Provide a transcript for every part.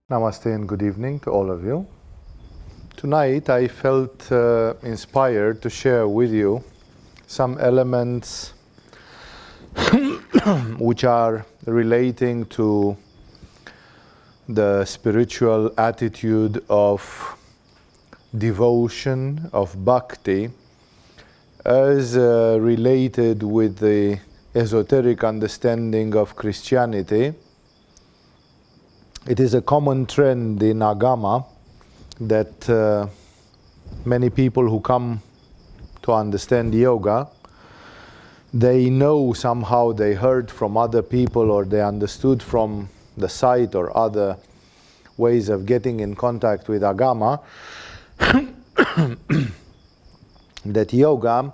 Namaste and good evening to all of you. Tonight I felt inspired to share with you some elements which are relating to the spiritual attitude of devotion, of bhakti, as related with the esoteric understanding of Christianity. It is a common trend in Agama that many people who come to understand yoga, they know somehow, they heard from other people or they understood from the site or other ways of getting in contact with Agama that yoga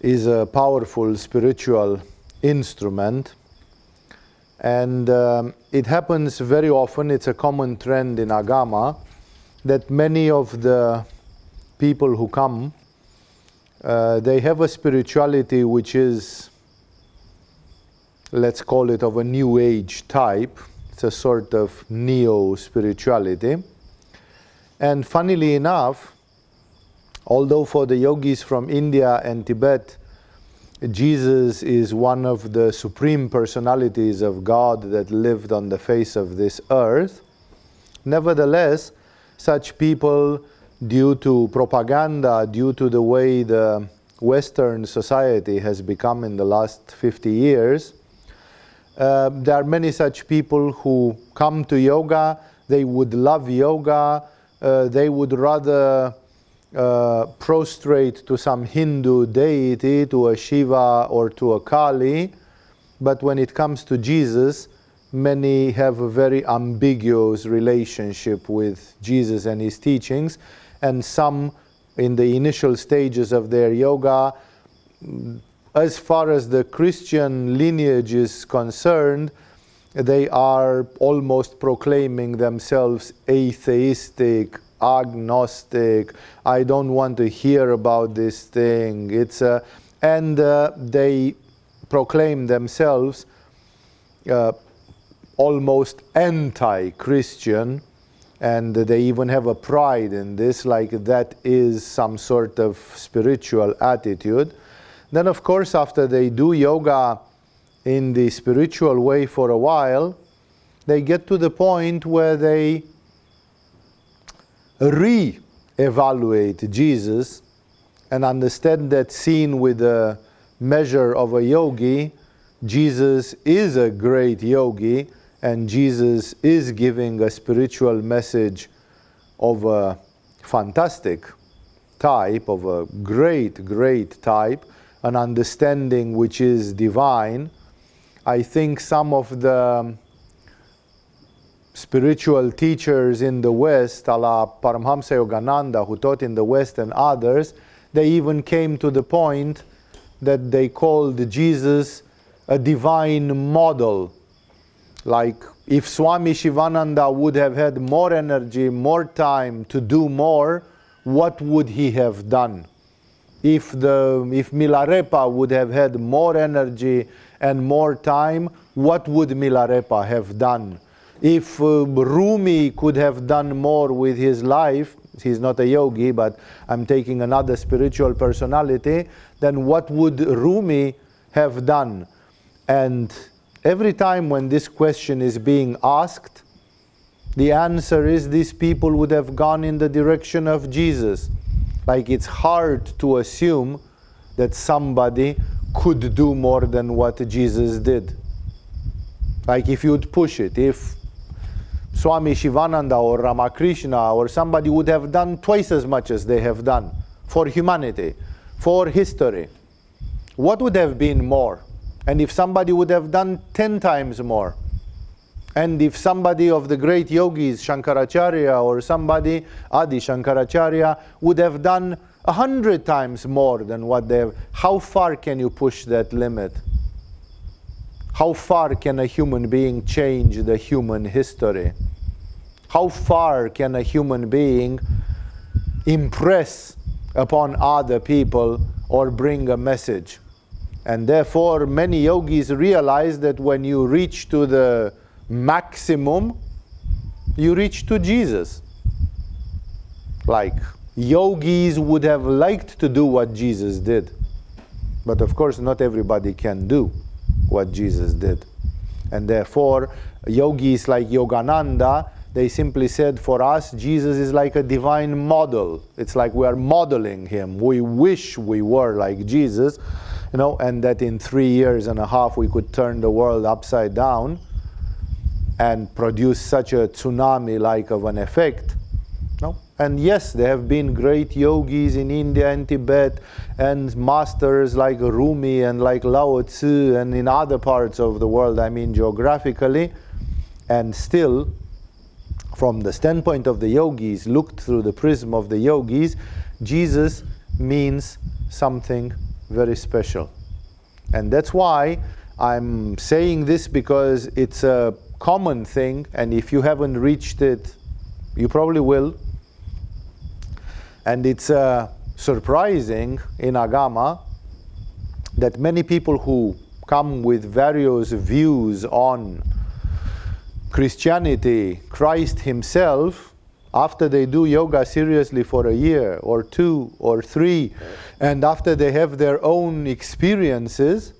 is a powerful spiritual instrument. And it happens very often, it's a common trend in Agama, that many of the people who come, they have a spirituality which is, let's call it, of a new age type. It's a sort of neo-spirituality. And funnily enough, although for the yogis from India and Tibet, Jesus is one of the supreme personalities of God that lived on the face of this earth, nevertheless, such people, due to propaganda, due to the way the Western society has become in the last 50 years, there are many such people who come to yoga, they would love yoga, they would rather prostrate to some Hindu deity, to a Shiva or to a Kali, but when it comes to Jesus, many have a very ambiguous relationship with Jesus and his teachings, and some in the initial stages of their yoga, as far as the Christian lineage is concerned, they are almost proclaiming themselves atheistic, agnostic, I don't want to hear about this thing. They proclaim themselves almost anti-Christian, and they even have a pride in this, like that is some sort of spiritual attitude. Then of course, after they do yoga in the spiritual way for a while, they get to the point where they re-evaluate Jesus and understand that, seen with the measure of a yogi, Jesus is a great yogi and Jesus is giving a spiritual message of a fantastic type, of a great type, an understanding which is divine. I think some of the spiritual teachers in the West, a la Paramhamsa Yogananda, who taught in the West, and others, they even came to the point that they called Jesus a divine model. Like, if Swami Shivananda would have had more energy, more time to do more, what would he have done? If Milarepa would have had more energy and more time, what would Milarepa have done? If Rumi could have done more with his life, he's not a yogi, but I'm taking another spiritual personality, then what would Rumi have done? And every time when this question is being asked, the answer is these people would have gone in the direction of Jesus. Like, it's hard to assume that somebody could do more than what Jesus did. Like, if you'd push it, if Swami Shivananda or Ramakrishna or somebody would have done twice as much as they have done for humanity, for history, what would have been more? And if somebody would have done 10 times more? And if somebody of the great yogis, Shankaracharya or somebody, Adi Shankaracharya, would have done 100 times more than what they have, how far can you push that limit? How far can a human being change the human history? How far can a human being impress upon other people or bring a message? And therefore, many yogis realize that when you reach to the maximum, you reach to Jesus. Like, yogis would have liked to do what Jesus did. But of course, not everybody can do what Jesus did. And therefore, yogis like Yogananda, they simply said, for us, Jesus is like a divine model. It's like we are modeling him. We wish we were like Jesus, you know, and that in 3.5 years we could turn the world upside down and produce such a tsunami-like of an effect. No? And yes, there have been great yogis in India and Tibet, and masters like Rumi and like Lao Tzu, and in other parts of the world, I mean geographically, and still, from the standpoint of the yogis, looked through the prism of the yogis, Jesus means something very special. And that's why I'm saying this, because it's a common thing, and if you haven't reached it, you probably will. And it's surprising in Agama that many people who come with various views on Christianity, Christ himself, after they do yoga seriously for 1 year or 2 or 3, and after they have their own experiences,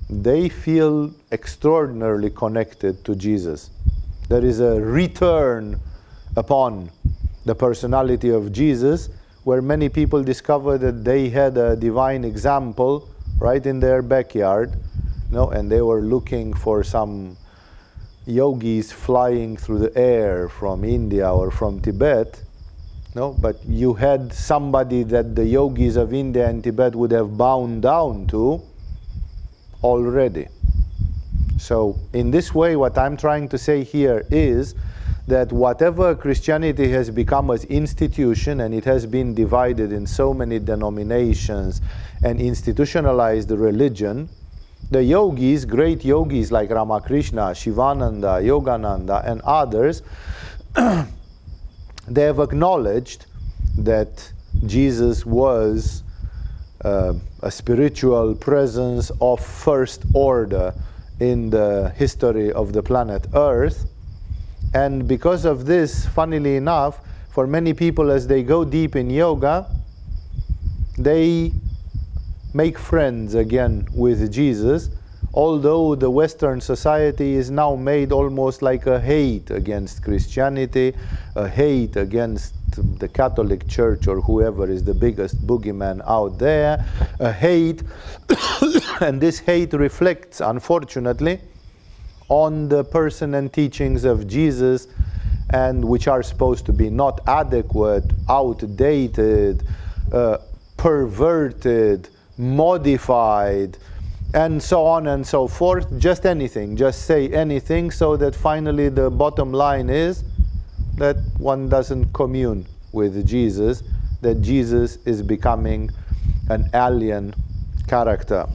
they feel extraordinarily connected to Jesus. There is a return upon the personality of Jesus, where many people discover that they had a divine example right in their backyard, you know, and they were looking for some yogis flying through the air from India or from Tibet, no, but you had somebody that the yogis of India and Tibet would have bowed down to already. So in this way, what I'm trying to say here is that whatever Christianity has become as institution, and it has been divided in so many denominations and institutionalized religion, the yogis, great yogis like Ramakrishna, Shivananda, Yogananda, and others, they have acknowledged that Jesus was a spiritual presence of first order in the history of the planet Earth. And because of this, funnily enough, for many people as they go deep in yoga, they make friends again with Jesus, although the Western society is now made almost like a hate against Christianity, a hate against the Catholic Church or whoever is the biggest boogeyman out there, a hate, and this hate reflects, unfortunately, on the person and teachings of Jesus, and which are supposed to be not adequate, outdated, perverted, modified, and so on and so forth. Just anything, just say anything, so that finally the bottom line is that one doesn't commune with Jesus, that Jesus is becoming an alien character.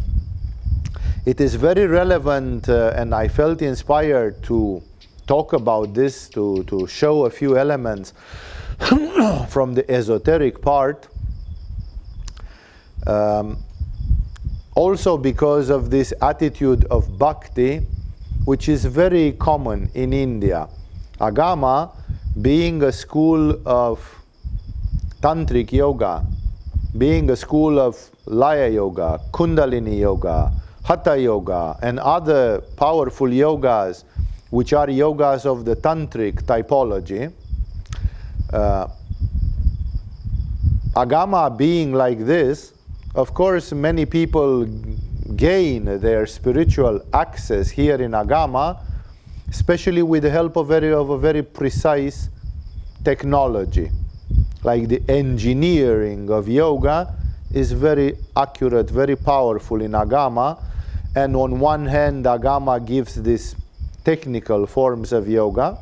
It is very relevant, and I felt inspired to talk about this, to show a few elements from the esoteric part. Also because of this attitude of bhakti, which is very common in India. Agama, being a school of tantric yoga, being a school of laya yoga, kundalini yoga, hatha yoga, and other powerful yogas, which are yogas of the tantric typology, Agama being like this, of course many people gain their spiritual access here in Agama, especially with the help of a very precise technology. Like the engineering of yoga is very accurate, very powerful in Agama. And on one hand, Agama gives these technical forms of yoga,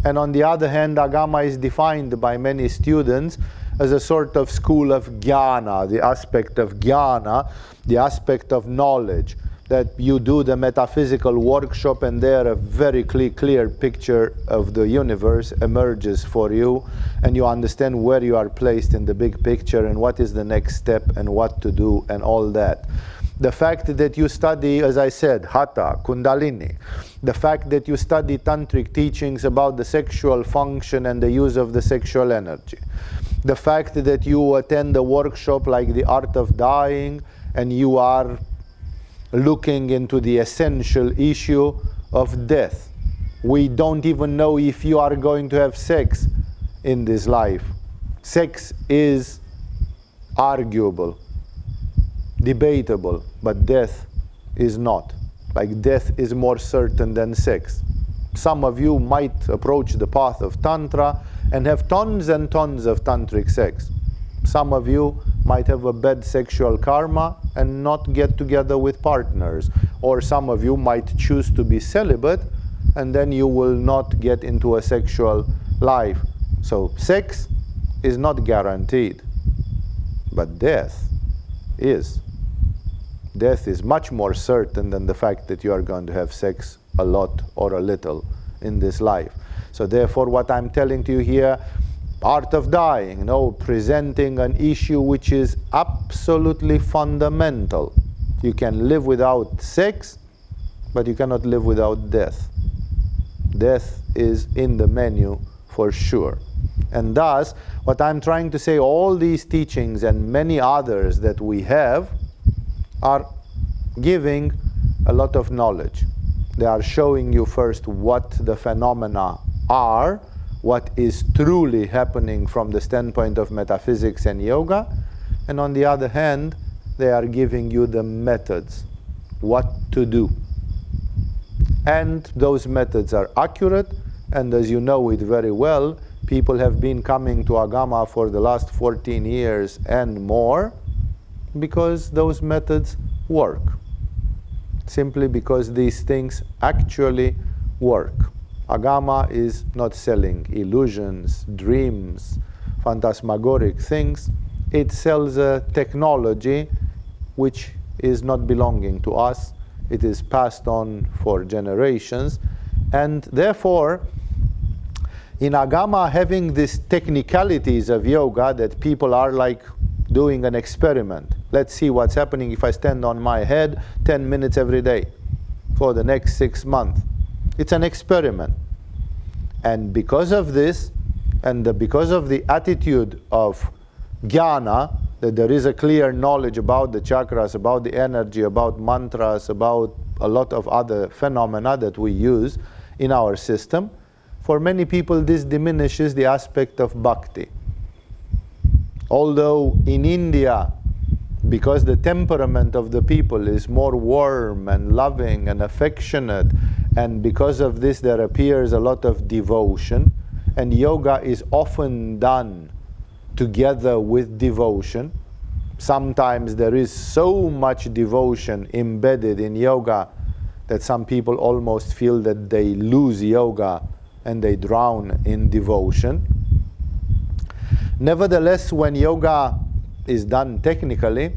and on the other hand, Agama is defined by many students as a sort of school of jnana, the aspect of jnana, the aspect of knowledge, that you do the metaphysical workshop and there a very clear picture of the universe emerges for you, and you understand where you are placed in the big picture and what is the next step and what to do and all that. The fact that you study, as I said, Hatha, Kundalini, the fact that you study tantric teachings about the sexual function and the use of the sexual energy, the fact that you attend a workshop like the art of dying and you are looking into the essential issue of death. We don't even know if you are going to have sex in this life. Sex is arguable, debatable, but death is not. Like, death is more certain than sex. Some of you might approach the path of Tantra and have tons and tons of tantric sex. Some of you might have a bad sexual karma and not get together with partners. Or some of you might choose to be celibate and then you will not get into a sexual life. So sex is not guaranteed, but death is. Death is much more certain than the fact that you are going to have sex a lot or a little in this life. So therefore, what I'm telling to you here, art of dying, you know, presenting an issue which is absolutely fundamental. You can live without sex, but you cannot live without death. Death is in the menu for sure. And thus, what I'm trying to say, all these teachings and many others that we have are giving a lot of knowledge. They are showing you first what the phenomena are, what is truly happening from the standpoint of metaphysics and yoga, and on the other hand, they are giving you the methods, what to do. And those methods are accurate, and as you know it very well, people have been coming to Agama for the last 14 years and more because those methods work. Simply because these things actually work. Agama is not selling illusions, dreams, phantasmagoric things. It sells a technology which is not belonging to us. It is passed on for generations. And therefore, in Agama, having these technicalities of yoga that people are like doing an experiment. Let's see what's happening if I stand on my head 10 minutes every day for the next 6 months. It's an experiment. And because of this, and because of the attitude of jnana, that there is a clear knowledge about the chakras, about the energy, about mantras, about a lot of other phenomena that we use in our system, for many people this diminishes the aspect of bhakti. Although in India, because the temperament of the people is more warm and loving and affectionate, and because of this there appears a lot of devotion, and yoga is often done together with devotion. Sometimes there is so much devotion embedded in yoga that some people almost feel that they lose yoga and they drown in devotion. Nevertheless, when yoga is done technically,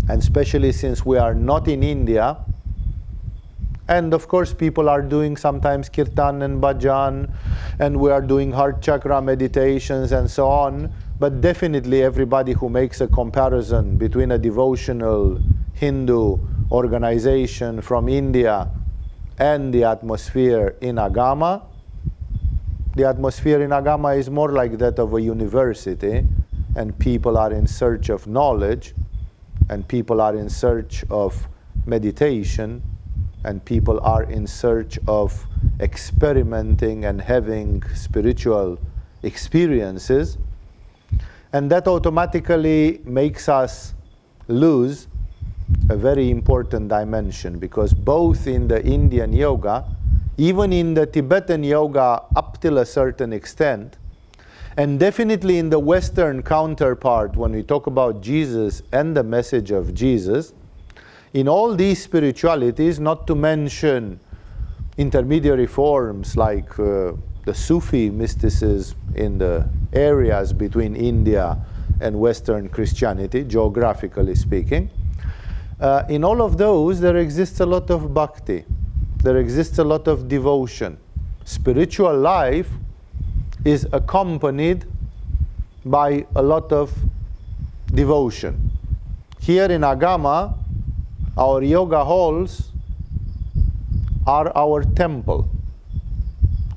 and especially since we are not in India, and of course people are doing sometimes kirtan and bhajan, and we are doing heart chakra meditations and so on, but definitely everybody who makes a comparison between a devotional Hindu organization from India and the atmosphere in Agama, the atmosphere in Agama is more like that of a university, and people are in search of knowledge, and people are in search of meditation, and people are in search of experimenting and having spiritual experiences. And that automatically makes us lose a very important dimension, because both in the Indian yoga, even in the Tibetan yoga up till a certain extent, and definitely in the Western counterpart when we talk about Jesus and the message of Jesus, in all these spiritualities, not to mention intermediary forms like the Sufi mysticism in the areas between India and Western Christianity, geographically speaking, in all of those there exists a lot of bhakti. There exists a lot of devotion. Spiritual life is accompanied by a lot of devotion. Here in Agama, Our yoga halls are our temple.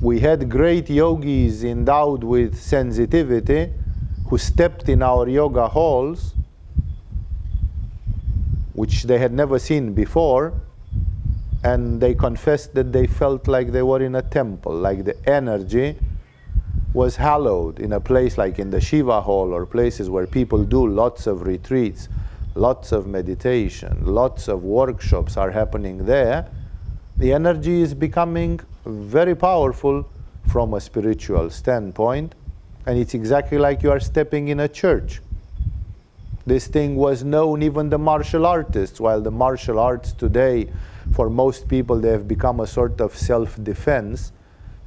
We had great yogis endowed with sensitivity who stepped in our yoga halls, which they had never seen before, and they confessed that they felt like they were in a temple, like the energy was hallowed in a place like in the Shiva hall or places where people do lots of retreats, lots of meditation, lots of workshops are happening there. The energy is becoming very powerful from a spiritual standpoint, and it's exactly like you are stepping in a church. This thing was known even the martial artists, while the martial arts today, for most people, they have become a sort of self-defense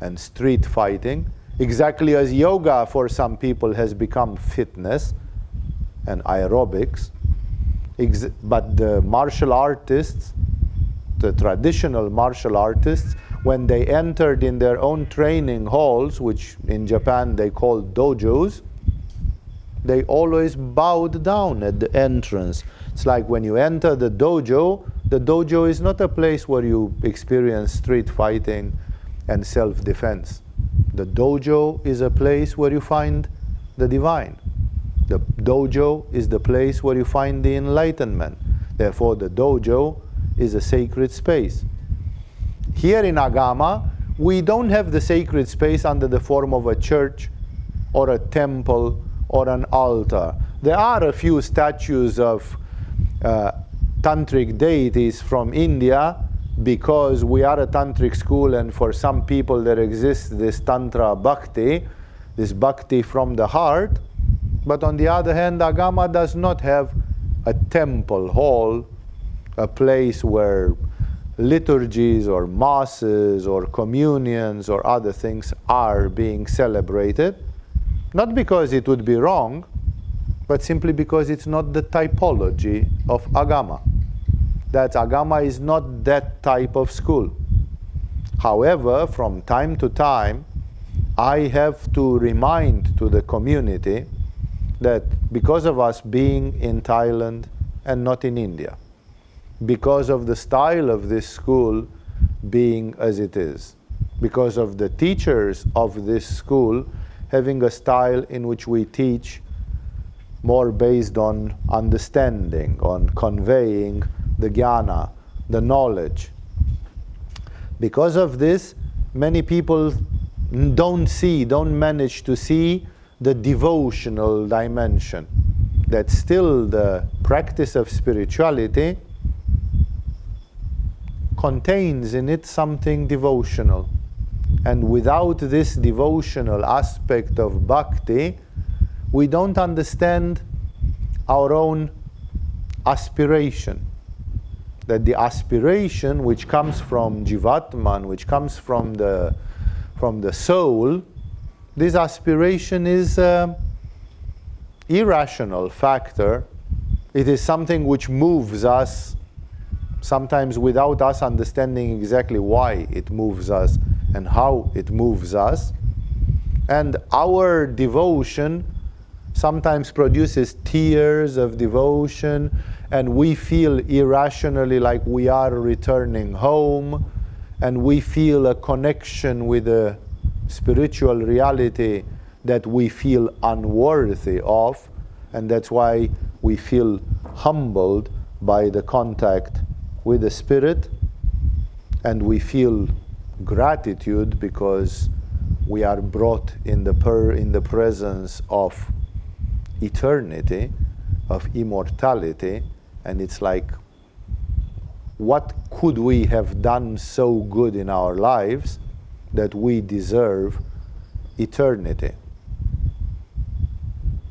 and street fighting, exactly as yoga for some people has become fitness and aerobics. But the martial artists, the traditional martial artists, when they entered in their own training halls, which in Japan they call dojos, they always bowed down at the entrance. It's like when you enter the dojo is not a place where you experience street fighting and self-defense. The dojo is a place where you find the divine. The dojo is the place where you find the enlightenment. Therefore, the dojo is a sacred space. Here in Agama, we don't have the sacred space under the form of a church or a temple or an altar. There are a few statues of tantric deities from India, because we are a tantric school, and for some people there exists this tantra bhakti, this bhakti from the heart. But on the other hand, Agama does not have a temple hall, a place where liturgies or masses or communions or other things are being celebrated. Not because it would be wrong, but simply because it's not the typology of Agama. That Agama is not that type of school. However, from time to time, I have to remind to the community that because of us being in Thailand and not in India, because of the style of this school being as it is, because of the teachers of this school having a style in which we teach more based on understanding, on conveying the jnana, the knowledge. Because of this, many people don't manage to see the devotional dimension. That still the practice of spirituality contains in it something devotional. And without this devotional aspect of bhakti, we don't understand our own aspiration. That the aspiration which comes from Jivatman, which comes from the soul, this aspiration is an irrational factor. It is something which moves us, sometimes without us understanding exactly why it moves us and how it moves us. And our devotion sometimes produces tears of devotion, and we feel irrationally like we are returning home, and we feel a connection with a spiritual reality that we feel unworthy of, and that's why we feel humbled by the contact with the Spirit, and we feel gratitude because we are brought in the presence of eternity, of immortality, and it's like, what could we have done so good in our lives that we deserve eternity?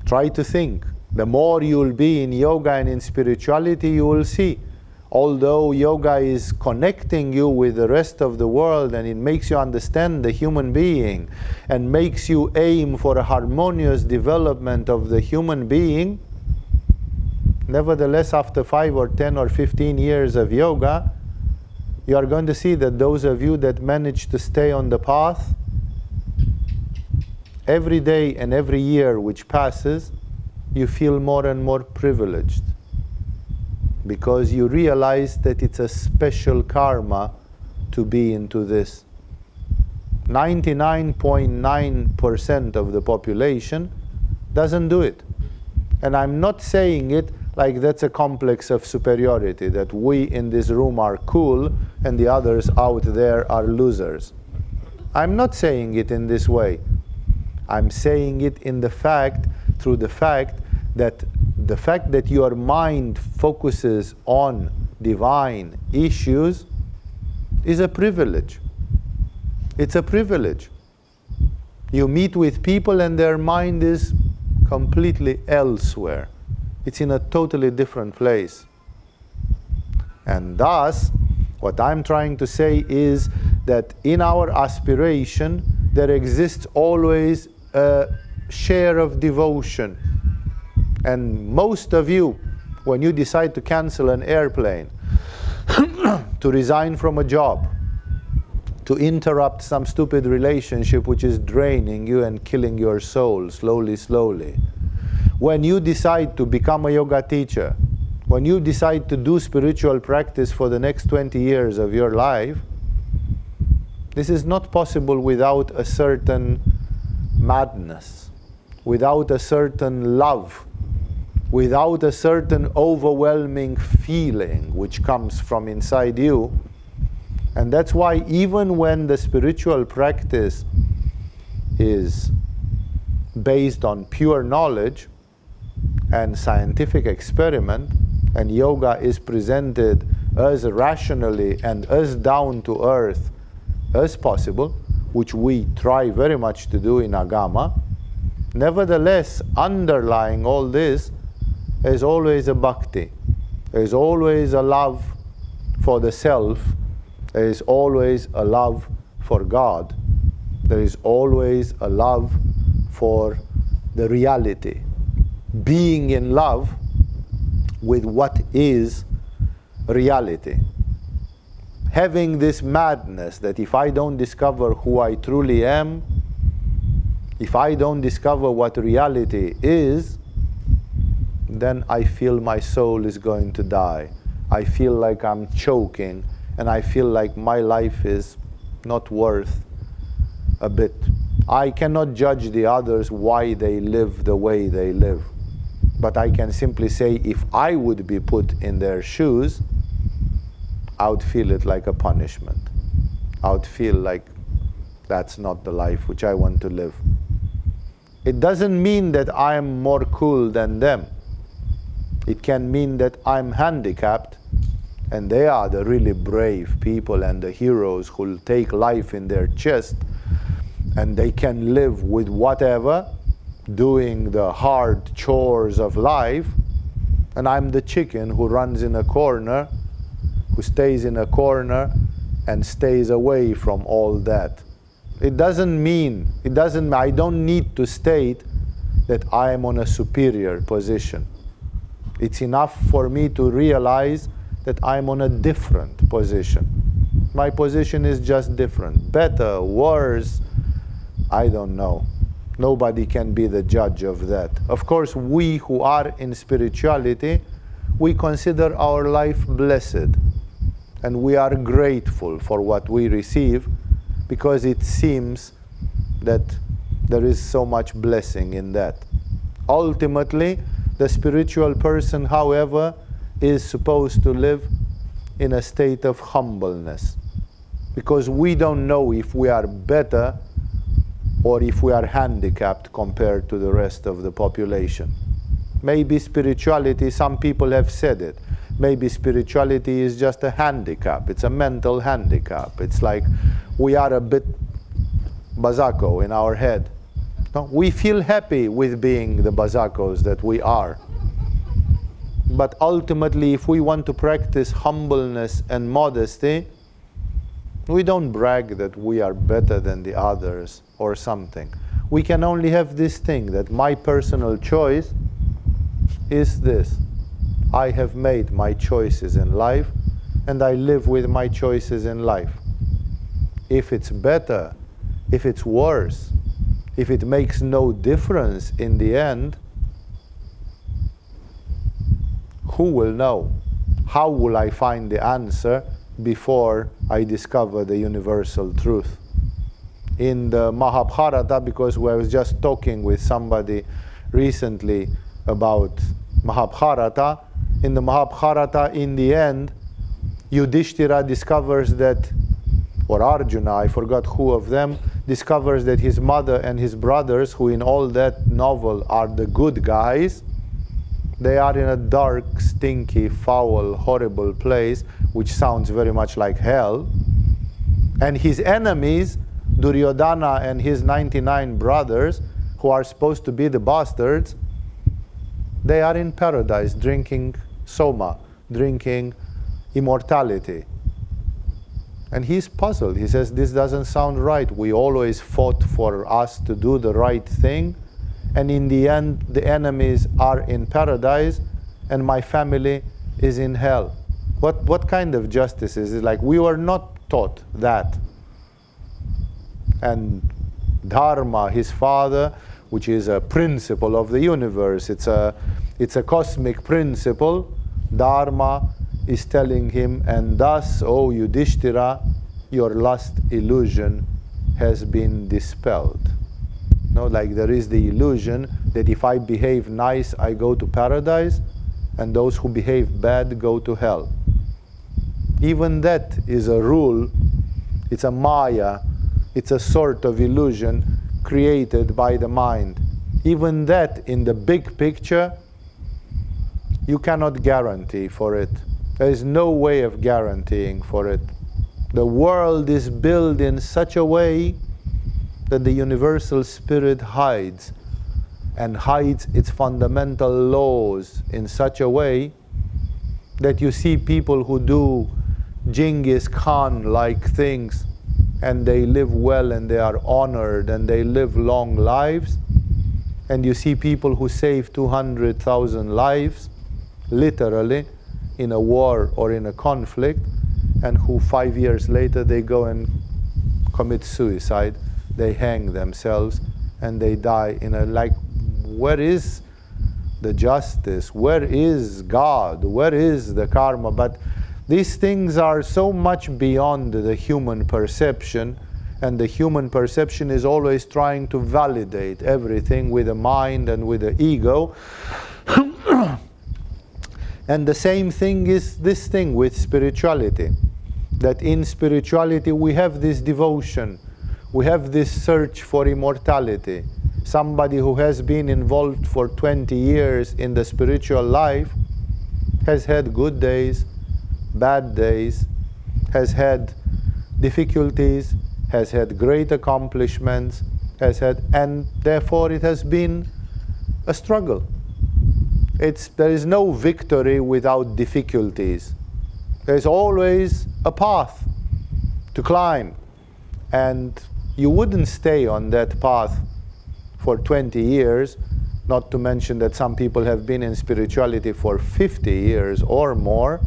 Try to think. The more you'll be in yoga and in spirituality, you will see. Although yoga is connecting you with the rest of the world, and it makes you understand the human being and makes you aim for a harmonious development of the human being, nevertheless, after 5 or 10 or 15 years of yoga, you are going to see that those of you that manage to stay on the path, every day and every year which passes, you feel more and more privileged. because you realize that it's a special karma to be into this. 99.9% of the population doesn't do it. And I'm not saying it like that's a complex of superiority, that we in this room are cool and the others out there are losers. I'm not saying it in this way. I'm saying it in the fact, through the fact that your mind focuses on divine issues is a privilege. It's a privilege. You meet with people and their mind is completely elsewhere. It's in a totally different place. And thus, what I'm trying to say is that in our aspiration, there exists always a share of devotion. And most of you, when you decide to cancel an airplane, to resign from a job, to interrupt some stupid relationship which is draining you and killing your soul slowly, slowly, when you decide to become a yoga teacher, when you decide to do spiritual practice for the next 20 years of your life, this is not possible without a certain madness, without a certain love, without a certain overwhelming feeling which comes from inside you. And that's why even when the spiritual practice is based on pure knowledge and scientific experiment, and yoga is presented as rationally and as down to earth as possible, which we try very much to do in Agama, nevertheless, underlying all this is always a bhakti. There is always a love for the self. There is always a love for God. There is always a love for the reality. Being in love with what is reality. Having this madness that if I don't discover who I truly am, if I don't discover what reality is, then I feel my soul is going to die. I feel like I'm choking, and I feel like my life is not worth a bit. I cannot judge the others why they live the way they live. But I can simply say, if I would be put in their shoes, I would feel it like a punishment. I would feel like that's not the life which I want to live. It doesn't mean that I am more cool than them. It can mean that I'm handicapped and they are the really brave people and the heroes who will take life in their chest and they can live with whatever, doing the hard chores of life, and I'm the chicken who runs in a corner, who stays in a corner and stays away from all that. It doesn't mean, I don't need to state that I am on a superior position. It's enough for me to realize that I'm on a different position. My position is just different. Better, worse, I don't know. Nobody can be the judge of that. Of course, we who are in spirituality, we consider our life blessed. And we are grateful for what we receive because it seems that there is so much blessing in that. Ultimately, the spiritual person, however, is supposed to live in a state of humbleness. Because we don't know if we are better or if we are handicapped compared to the rest of the population. Maybe spirituality, some people have said it, maybe spirituality is just a handicap. It's a mental handicap. It's like we are a bit bazako in our head. No, we feel happy with being the bazakos that we are. But ultimately, if we want to practice humbleness and modesty, we don't brag that we are better than the others or something. We can only have this thing, that my personal choice is this. I have made my choices in life, and I live with my choices in life. If it's better, if it's worse, if it makes no difference in the end, who will know? how will I find the answer before I discover the universal truth? In the Mahabharata, because I was just talking with somebody recently about Mahabharata, in the Mahabharata, in the end, Yudhishthira discovers that, or Arjuna, I forgot who of them, discovers that his mother and his brothers, who in all that novel are the good guys, they are in a dark, stinky, foul, horrible place, which sounds very much like hell. And his enemies, Duryodhana and his 99 brothers, who are supposed to be the bastards, they are in paradise, drinking soma, drinking immortality. And he's puzzled. He says, this doesn't sound right. We always fought for us to do the right thing, and in the end, the enemies are in paradise, and my family is in hell. What kind of justice is it? Like, we were not taught that. And Dharma, his father, which is a principle of the universe, it's a cosmic principle, Dharma is telling him, and thus, O Yudhishthira, your last illusion has been dispelled. No, like there is the illusion that if I behave nice, I go to paradise, and those who behave bad go to hell. Even that is a rule, it's a maya, it's a sort of illusion created by the mind. Even that, in the big picture, you cannot guarantee for it. There is no way of guaranteeing for it. The world is built in such a way that the universal spirit hides, and hides its fundamental laws in such a way that you see people who do Genghis Khan-like things, and they live well, and they are honored, and they live long lives. And you see people who save 200,000 lives, literally, in a war or in a conflict, and who 5 years later they go and commit suicide, they hang themselves, and they die in a, like, where is the justice? Where is God? Where is the karma? But these things are so much beyond the human perception, and the human perception is always trying to validate everything with the mind and with the ego. And the same thing is this thing with spirituality, that in spirituality we have this devotion, we have this search for immortality. Somebody who has been involved for 20 years in the spiritual life has had good days, bad days, has had difficulties, has had great accomplishments, and therefore it has been a struggle. There is no victory without difficulties. There's always a path to climb, and you wouldn't stay on that path for 20 years, not to mention that some people have been in spirituality for 50 years or more.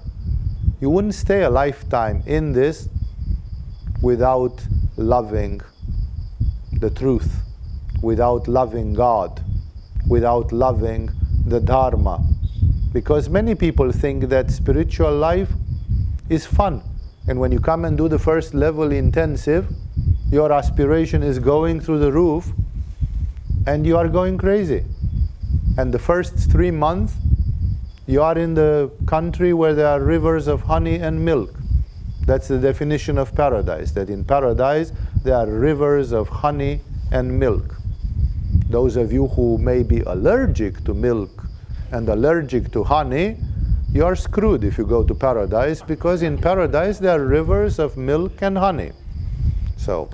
You wouldn't stay a lifetime in this without loving the truth, without loving God, without loving the Dharma. Because many people think that spiritual life is fun, and when you come and do the first level intensive, your aspiration is going through the roof, and you are going crazy. And the first 3 months, you are in the country where there are rivers of honey and milk. That's the definition of paradise, that in paradise there are rivers of honey and milk. Those of you who may be allergic to milk and allergic to honey, you are screwed if you go to paradise, because in paradise there are rivers of milk and honey. So,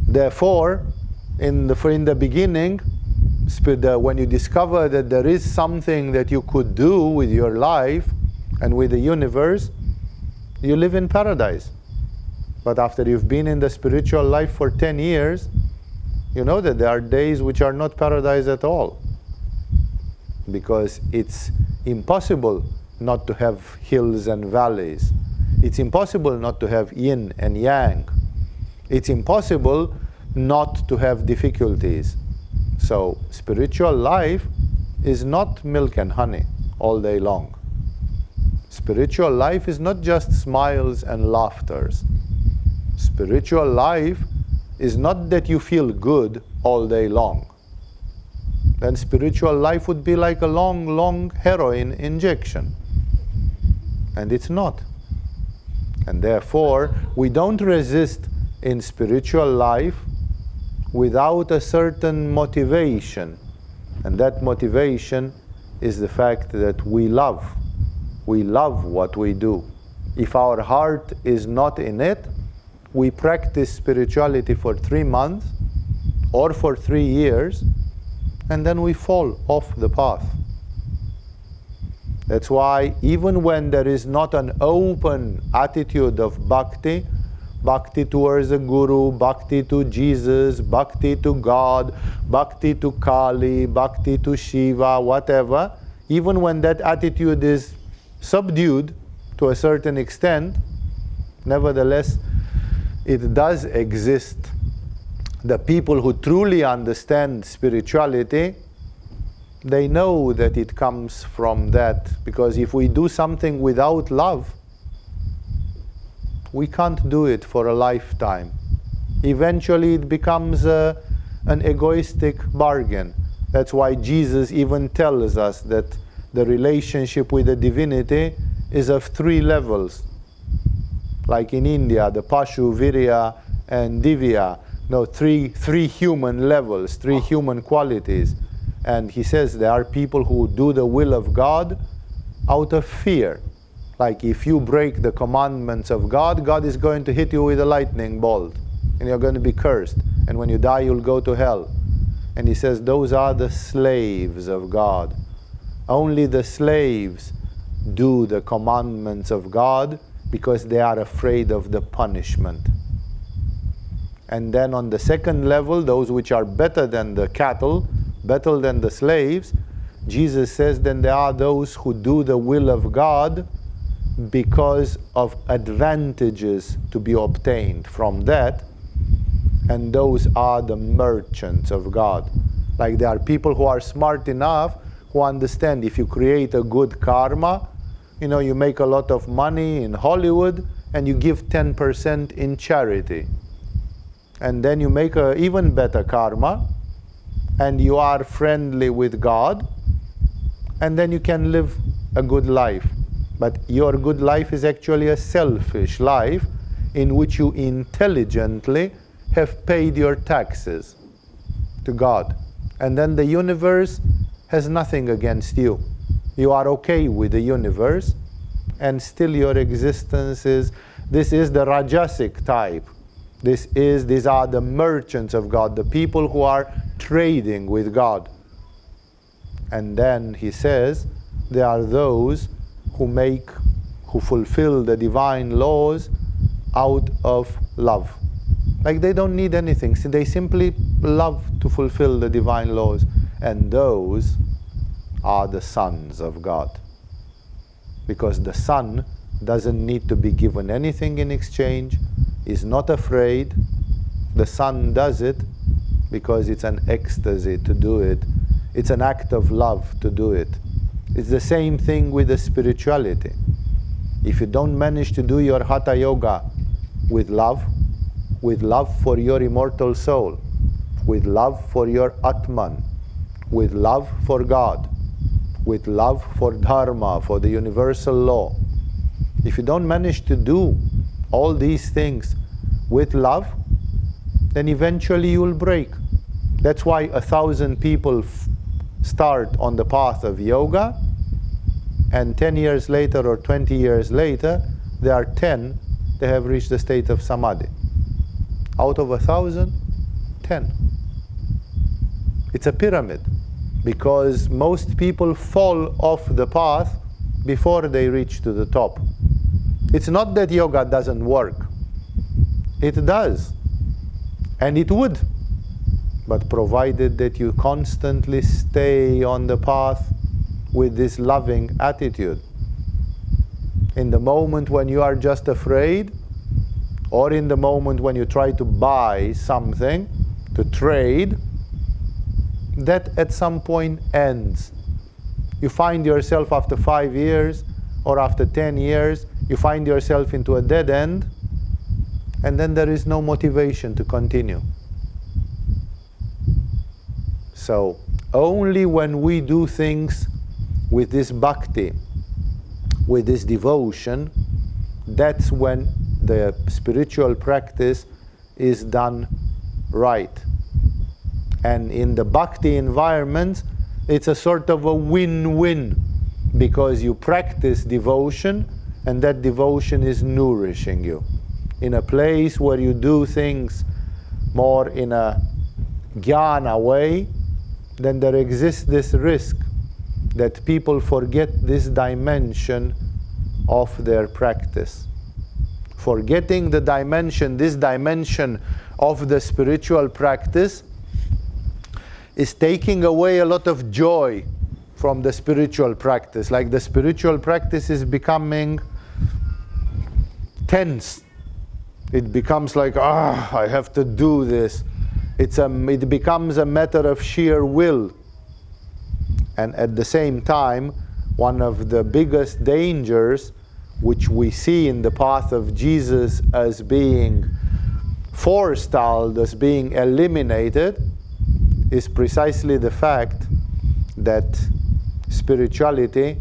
therefore, in the beginning, when you discover that there is something that you could do with your life and with the universe, you live in paradise. But after you've been in the spiritual life for 10 years, you know that there are days which are not paradise at all. Because it's impossible not to have hills and valleys. It's impossible not to have yin and yang. It's impossible not to have difficulties. So spiritual life is not milk and honey all day long. Spiritual life is not just smiles and laughters. Spiritual life is not that you feel good all day long. Then spiritual life would be like a long heroin injection. And it's not. And therefore, we don't resist in spiritual life without a certain motivation. And that motivation is the fact that we love. We love what we do. If our heart is not in it, we practice spirituality for 3 months or for 3 years, and then we fall off the path. That's why even when there is not an open attitude of bhakti, bhakti towards a guru, bhakti to Jesus, bhakti to God, bhakti to Kali, bhakti to Shiva, whatever, even when that attitude is subdued to a certain extent, nevertheless, it does exist. The people who truly understand spirituality, they know that it comes from that, because if we do something without love, we can't do it for a lifetime. Eventually it becomes an egoistic bargain. That's why Jesus even tells us that the relationship with the divinity is of 3 levels. Like in India, the Pashu, Virya and Divya. No, three human levels, 3 human qualities. And he says there are people who do the will of God out of fear. Like if you break the commandments of God, God is going to hit you with a lightning bolt. And you're going to be cursed. And when you die, you'll go to hell. And he says those are the slaves of God. Only the slaves do the commandments of God because they are afraid of the punishment. And then on the second level, those which are better than the cattle, better than the slaves, Jesus says then there are those who do the will of God because of advantages to be obtained from that, and those are the merchants of God. Like there are people who are smart enough who understand if you create a good karma, you know, you make a lot of money in Hollywood and you give 10% in charity. And then you make a even better karma and you are friendly with God, and then you can live a good life. But your good life is actually a selfish life in which you intelligently have paid your taxes to God. And then the universe has nothing against you. You are okay with the universe, and still your existence is, this is the Rajasic type. These are the merchants of God, the people who are trading with God. And then he says, there are those who fulfill the divine laws out of love. Like they don't need anything, they simply love to fulfill the divine laws. And those are the sons of God. Because the son doesn't need to be given anything in exchange, is not afraid. The son does it because it's an ecstasy to do it. It's an act of love to do it. It's the same thing with the spirituality. If you don't manage to do your Hatha Yoga with love for your immortal soul, with love for your Atman, with love for God, with love for Dharma, for the universal law, if you don't manage to do all these things with love, then eventually you will break. That's why 1,000 people start on the path of yoga, and 10 years later or 20 years later, there are 10 that have reached the state of samadhi. Out of 1,000, 10. It's a pyramid, because most people fall off the path before they reach to the top. It's not that yoga doesn't work. It does. And it would. But provided that you constantly stay on the path with this loving attitude. In the moment when you are just afraid, or in the moment when you try to buy something, to trade, that at some point ends. You find yourself after 5 years or after 10 years, you find yourself into a dead end, and then there is no motivation to continue. So only when we do things with this bhakti, with this devotion, that's when the spiritual practice is done right. And in the bhakti environment, it's a sort of a win-win, because you practice devotion and that devotion is nourishing you. In a place where you do things more in a jnana way, then there exists this risk that people forget this dimension of their practice. Forgetting the dimension, this dimension of the spiritual practice, is taking away a lot of joy from the spiritual practice. Like the spiritual practice is becoming tense. It becomes like, I have to do this. It becomes a matter of sheer will. And at the same time, one of the biggest dangers which we see in the path of Jesus as being forestalled, as being eliminated, is precisely the fact that spirituality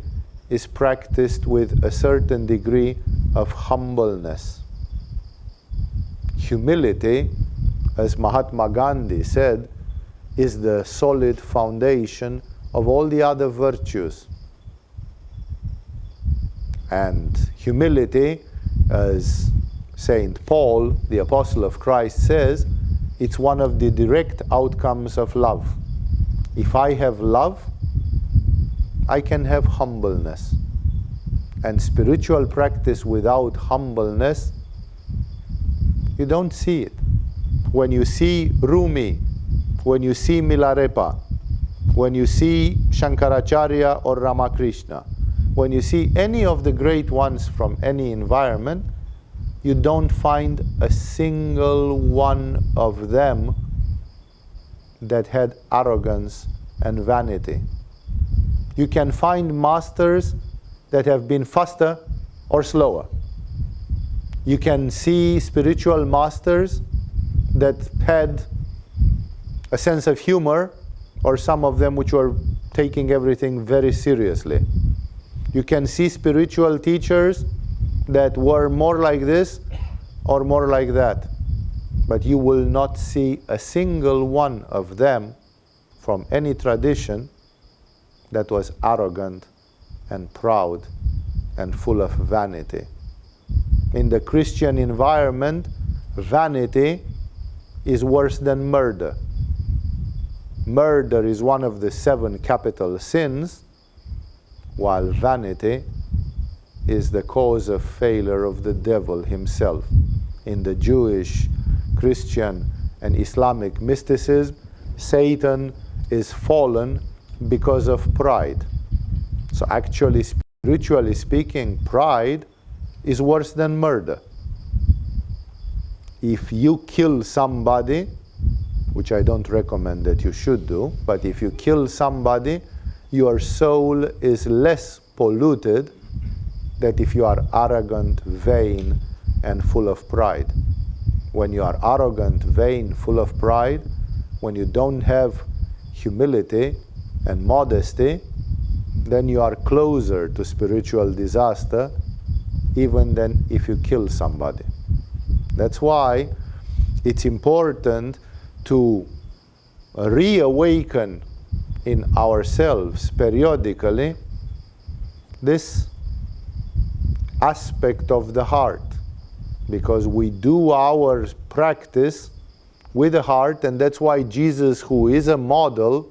is practiced with a certain degree of humbleness. Humility, as Mahatma Gandhi said, is the solid foundation of all the other virtues. And humility, as Saint Paul, the Apostle of Christ, says, it's one of the direct outcomes of love. If I have love, I can have humbleness. And spiritual practice without humbleness, you don't see it. When you see Rumi, when you see Milarepa, when you see Shankaracharya or Ramakrishna, when you see any of the great ones from any environment, you don't find a single one of them that had arrogance and vanity. You can find masters that have been faster or slower. You can see spiritual masters that had a sense of humor, or some of them which were taking everything very seriously. You can see spiritual teachers that were more like this or more like that. But you will not see a single one of them from any tradition that was arrogant and proud and full of vanity. In the Christian environment, vanity is worse than murder. Murder is one of the 7 capital sins, while vanity is the cause of failure of the devil himself. In the Jewish, Christian, and Islamic mysticism, Satan is fallen because of pride. So actually, spiritually speaking, pride is worse than murder. If you kill somebody, which I don't recommend that you should do, but if you kill somebody, your soul is less polluted than if you are arrogant, vain, and full of pride. When you are arrogant, vain, full of pride, when you don't have humility and modesty, then you are closer to spiritual disaster even than if you kill somebody. That's why it's important to reawaken in ourselves periodically this aspect of the heart, because we do our practice with the heart, and that's why Jesus, who is a model,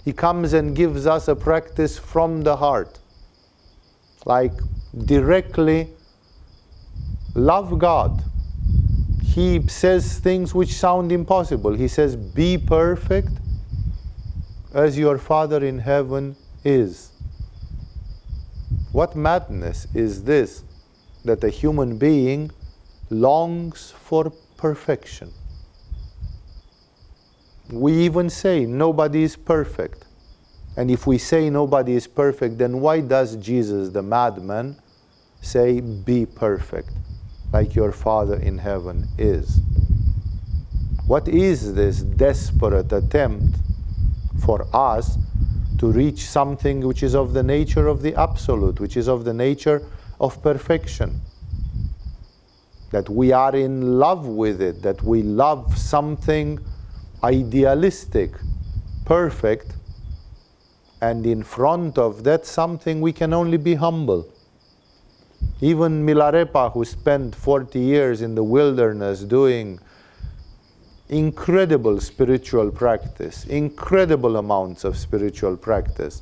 he comes and gives us a practice from the heart. Like directly love God. He says things which sound impossible. He says, be perfect as your Father in heaven is. What madness is this, that a human being longs for perfection? We even say nobody is perfect. And if we say nobody is perfect, then why does Jesus, the madman, say, be perfect, like your Father in heaven is? What is this desperate attempt for us to reach something which is of the nature of the absolute, which is of the nature of perfection? That we are in love with it, that we love something idealistic, perfect, and in front of that something we can only be humble. Even Milarepa, who spent 40 years in the wilderness doing incredible spiritual practice, incredible amounts of spiritual practice.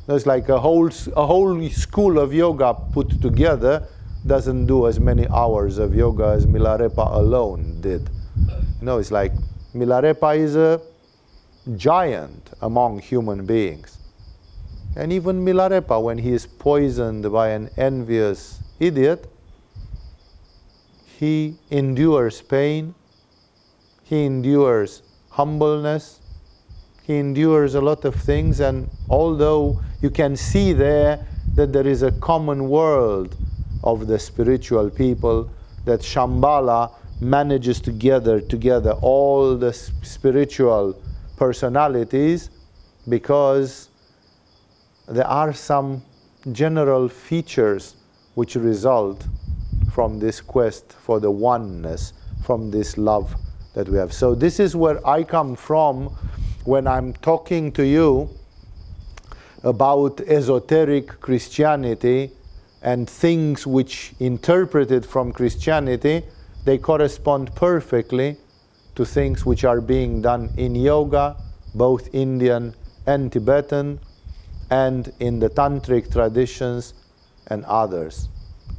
There's like a whole school of yoga put together doesn't do as many hours of yoga as Milarepa alone did. You know, it's like Milarepa is a giant among human beings. And even Milarepa, when he is poisoned by an envious idiot, he endures pain, he endures humbleness, he endures a lot of things, and although you can see there that there is a common world of the spiritual people, that Shambhala manages to gather together all the spiritual personalities, because there are some general features which result from this quest for the oneness, from this love that we have. So this is where I come from when I'm talking to you about esoteric Christianity and things which, interpreted from Christianity, they correspond perfectly to things which are being done in yoga, both Indian and Tibetan, and in the tantric traditions and others.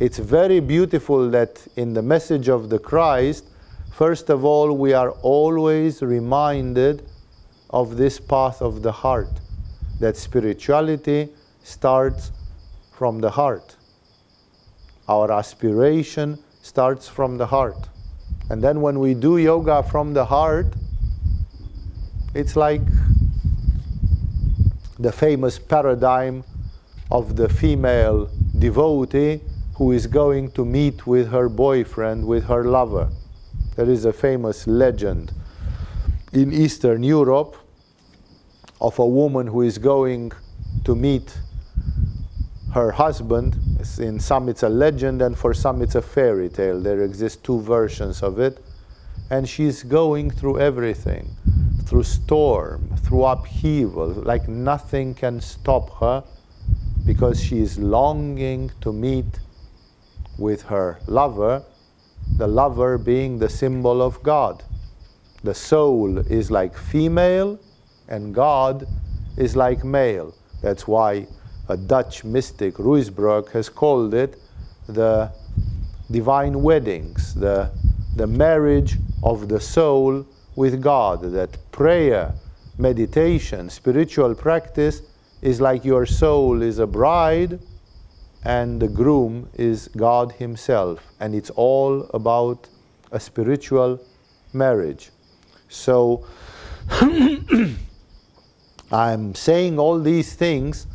It's very beautiful that in the message of the Christ, first of all, we are always reminded of this path of the heart, that spirituality starts from the heart. Our aspiration starts from the heart. And then when we do yoga from the heart, it's like the famous paradigm of the female devotee who is going to meet with her boyfriend, with her lover. There is a famous legend in Eastern Europe of a woman who is going to meet her husband. In some it's a legend, and for some it's a fairy tale. There exist two versions of it. And she's going through everything, through storm, through upheaval, like nothing can stop her, because she is longing to meet with her lover, the lover being the symbol of God. The soul is like female and God is like male. That's why a Dutch mystic, Ruysbroek, has called it the divine weddings, the marriage of the soul with God. That prayer, meditation, spiritual practice is like your soul is a bride and the groom is God himself. And it's all about a spiritual marriage. So I'm saying all these things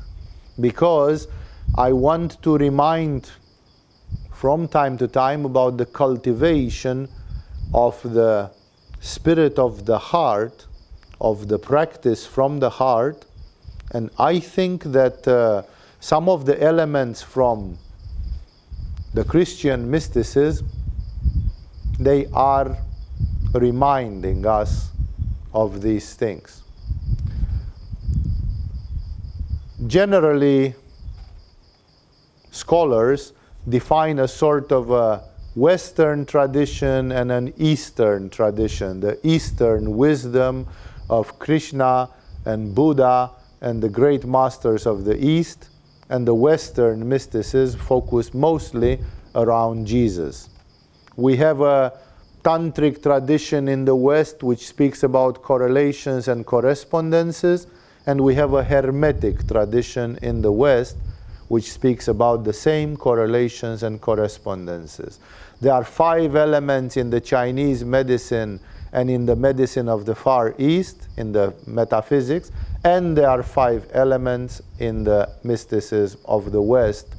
because I want to remind from time to time about the cultivation of the spirit of the heart, of the practice from the heart. And I think that some of the elements from the Christian mysticism, they are reminding us of these things. Generally, scholars define a sort of a Western tradition and an Eastern tradition. The Eastern wisdom of Krishna and Buddha and the great masters of the East, and the Western mysticism focused mostly around Jesus. We have a tantric tradition in the West which speaks about correlations and correspondences, and we have a hermetic tradition in the West which speaks about the same correlations and correspondences. There are 5 elements in the Chinese medicine and in the medicine of the Far East, in the metaphysics, And there are 5 elements in the mysticism of the West,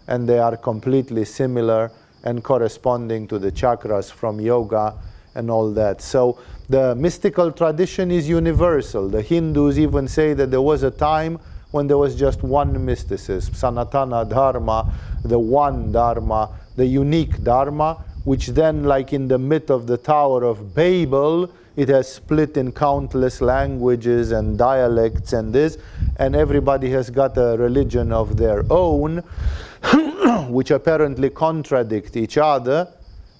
and they are completely similar and corresponding to the chakras from yoga and all that. So the mystical tradition is universal. The Hindus even say that there was a time when there was just one mysticism, Sanatana Dharma, the one Dharma, the unique Dharma, which then, like in the myth of the Tower of Babel, it has split in countless languages and dialects and this, and everybody has got a religion of their own, which apparently contradict each other,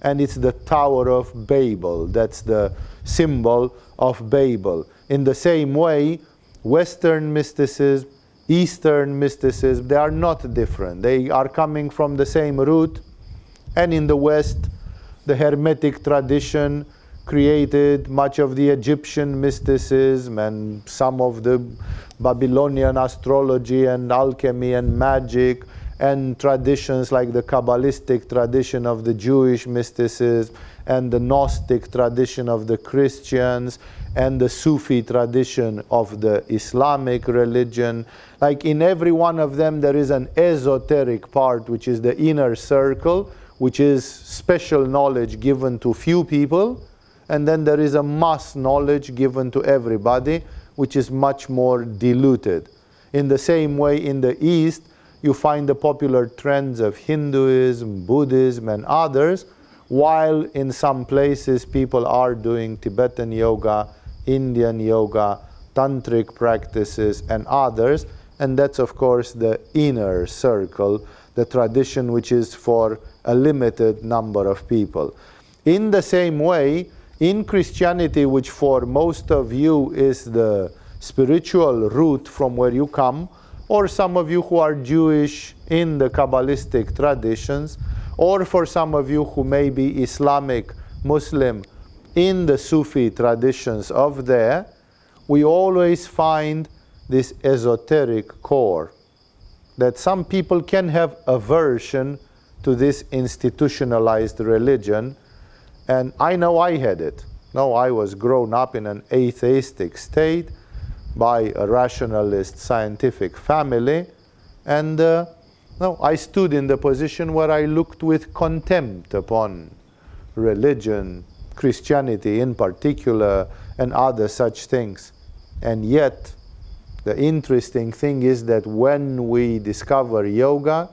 and it's the Tower of Babel. That's the symbol of Babel. In the same way, Western mysticism, Eastern mysticism, they are not different. They are coming from the same root, and in the West, the Hermetic tradition created much of the Egyptian mysticism and some of the Babylonian astrology and alchemy and magic, and traditions like the Kabbalistic tradition of the Jewish mysticism and the Gnostic tradition of the Christians and the Sufi tradition of the Islamic religion. Like in every one of them there is an esoteric part, which is the inner circle, which is special knowledge given to few people, and then there is a mass knowledge given to everybody, which is much more diluted. In the same way, in the East, you find the popular trends of Hinduism, Buddhism, and others, while in some places people are doing Tibetan yoga, Indian yoga, tantric practices, and others, and that's of course the inner circle, the tradition which is for a limited number of people. In the same way, in Christianity, which for most of you is the spiritual root from where you come, or some of you who are Jewish in the Kabbalistic traditions, or for some of you who may be Islamic, Muslim, in the Sufi traditions of there, we always find this esoteric core, that some people can have aversion to this institutionalized religion, and I know I had it. No, I was grown up in an atheistic state by a rationalist scientific family, and no, I stood in the position where I looked with contempt upon religion, Christianity in particular, and other such things. And yet, the interesting thing is that when we discover yoga,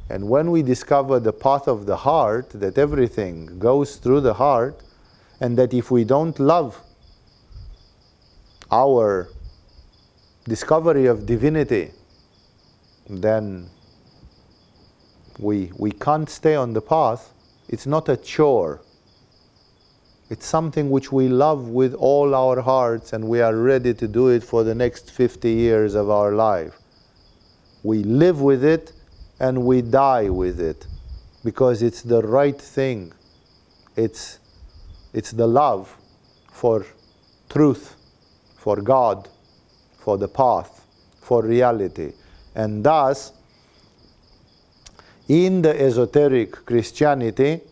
and when we discover the path of the heart, that everything goes through the heart, and that if we don't love our discovery of divinity, then we can't stay on the path. It's not a chore. It's something which we love with all our hearts, and we are ready to do it for the next 50 years of our life. We live with it and we die with it, because it's the right thing. It's the love for truth, for God, for the path, for reality. And thus, in the esoteric Christianity,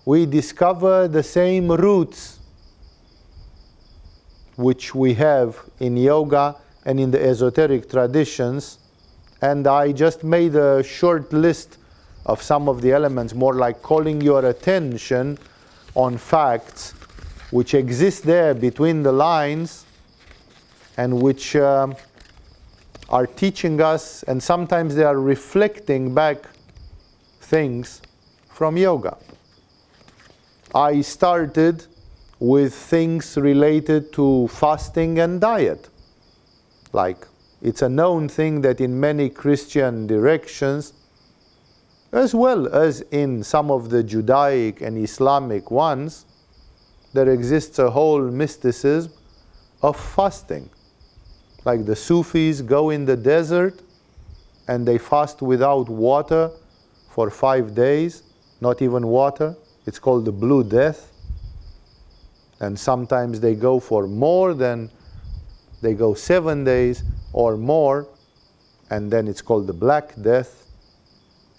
we discover the same roots which we have in yoga and in the esoteric traditions. And I just made a short list of some of the elements, more like calling your attention on facts which exist there between the lines, and which are teaching us, and sometimes they are reflecting back things from yoga. I started with things related to fasting and diet. Like, it's a known thing that in many Christian directions, as well as in some of the Judaic and Islamic ones, there exists a whole mysticism of fasting. Like the Sufis go in the desert and they fast without water for 5 days, not even water. It's called the Blue Death. And sometimes they go for more than, they go 7 days or more, and then it's called the Black Death.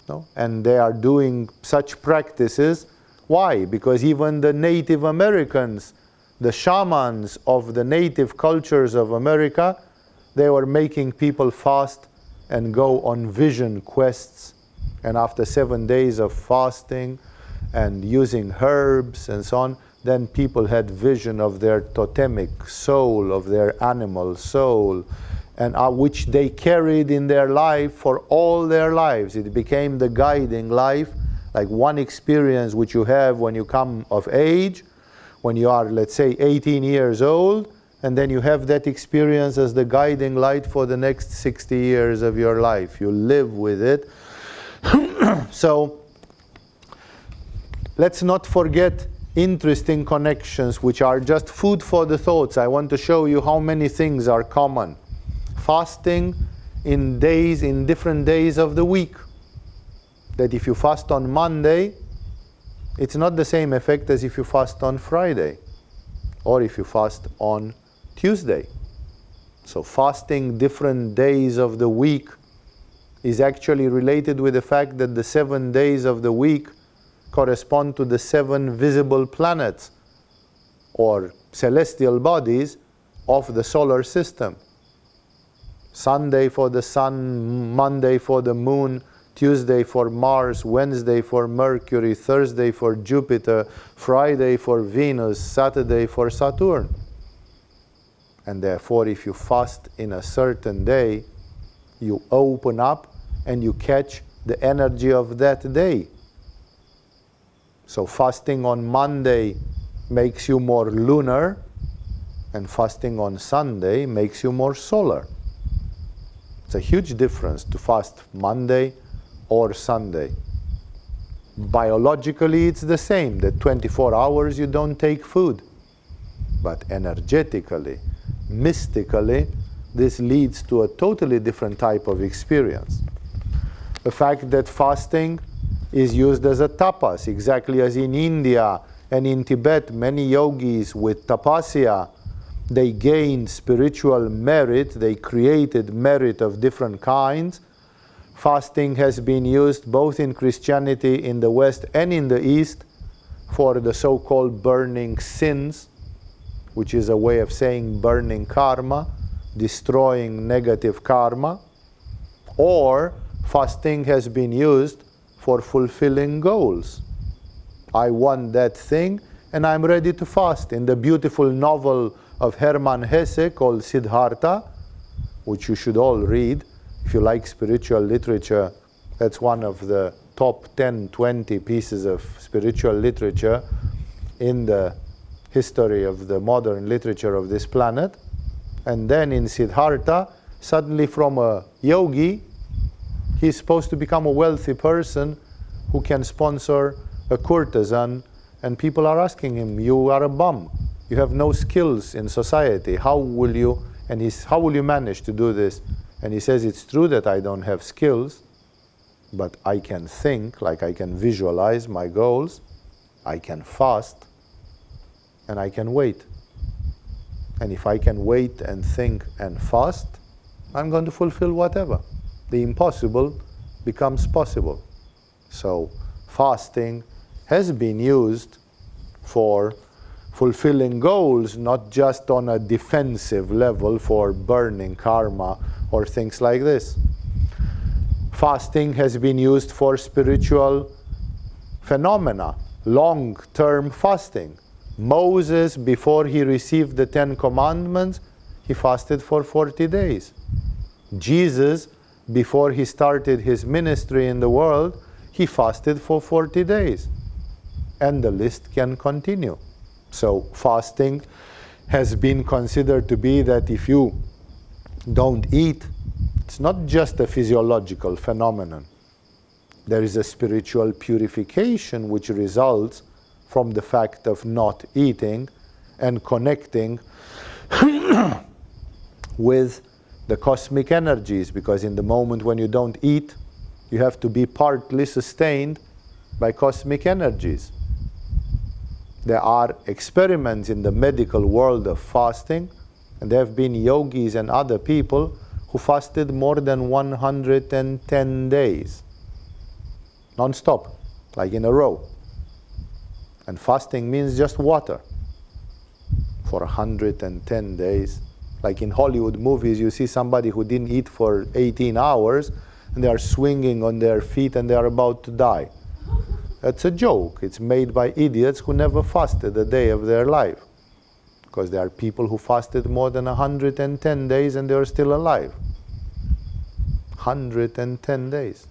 No? And they are doing such practices. Why? Because even the Native Americans, the shamans of the native cultures of America, they were making people fast and go on vision quests. And after 7 days of fasting and using herbs and so on, then people had vision of their totemic soul, of their animal soul, and which they carried in their life for all their lives. It became the guiding life, like one experience which you have when you come of age, when you are, let's say, 18 years old, and then you have that experience as the guiding light for the next 60 years of your life. You live with it. So let's not forget interesting connections which are just food for the thoughts. I want to show you how many things are common. Fasting in different days of the week. That if you fast on Monday, it's not the same effect as if you fast on Friday or if you fast on Tuesday. So fasting different days of the week is actually related with the fact that the 7 days of the week correspond to the 7 visible planets or celestial bodies of the solar system. Sunday for the sun, Monday for the moon, Tuesday for Mars, Wednesday for Mercury, Thursday for Jupiter, Friday for Venus, Saturday for Saturn. And therefore, if you fast in a certain day, you open up and you catch the energy of that day. So fasting on Monday makes you more lunar, and fasting on Sunday makes you more solar. It's a huge difference to fast Monday or Sunday. Biologically, it's the same, that 24 hours you don't take food. But energetically, mystically, this leads to a totally different type of experience. The fact that fasting is used as a tapas, exactly as in India and in Tibet, many yogis with tapasya, they gained spiritual merit, they created merit of different kinds. Fasting has been used both in Christianity in the West and in the East for the so-called burning sins, which is a way of saying burning karma, destroying negative karma. Or fasting has been used for fulfilling goals. I want that thing and I'm ready to fast. In the beautiful novel of Hermann Hesse called Siddhartha, which you should all read, if you like spiritual literature, that's one of the top 10, 20 pieces of spiritual literature in the history of the modern literature of this planet. And then in Siddhartha, suddenly from a yogi, he's supposed to become a wealthy person who can sponsor a courtesan, and people are asking him, you are a bum, you have no skills in society, how will you manage to do this? And he says, it's true that I don't have skills, but I can think, like I can visualize my goals, I can fast, and I can wait. And if I can wait and think and fast, I'm going to fulfill whatever. The impossible becomes possible. So fasting has been used for fulfilling goals, not just on a defensive level for burning karma or things like this. Fasting has been used for spiritual phenomena, long-term fasting. Moses, before he received the 10 Commandments, he fasted for 40 days. Jesus, before he started his ministry in the world, he fasted for 40 days. And the list can continue. So fasting has been considered to be that if you don't eat, it's not just a physiological phenomenon. There is a spiritual purification which results from the fact of not eating and connecting with the cosmic energies, because in the moment when you don't eat, you have to be partly sustained by cosmic energies. There are experiments in the medical world of fasting, and there have been yogis and other people who fasted more than 110 days, non-stop, like in a row. And fasting means just water for 110 days. Like in Hollywood movies, you see somebody who didn't eat for 18 hours, and they are swinging on their feet and they are about to die. That's a joke. It's made by idiots who never fasted a day of their life. Because there are people who fasted more than 110 days and they are still alive. 110 days.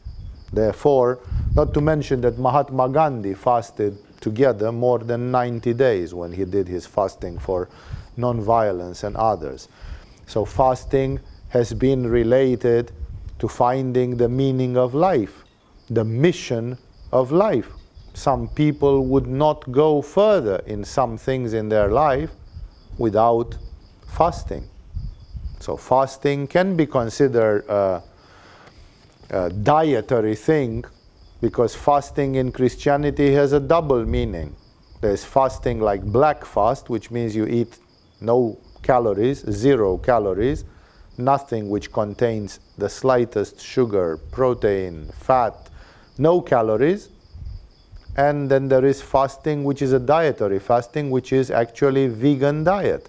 Therefore, not to mention that Mahatma Gandhi fasted together more than 90 days when he did his fasting for non-violence and others. So fasting has been related to finding the meaning of life, the mission of life. Some people would not go further in some things in their life without fasting. So fasting can be considered a dietary thing, because fasting in Christianity has a double meaning. There's fasting like black fast, which means you eat no calories, 0 calories, nothing which contains the slightest sugar, protein, fat, no calories. And then there is fasting, which is a dietary fasting, which is actually vegan diet.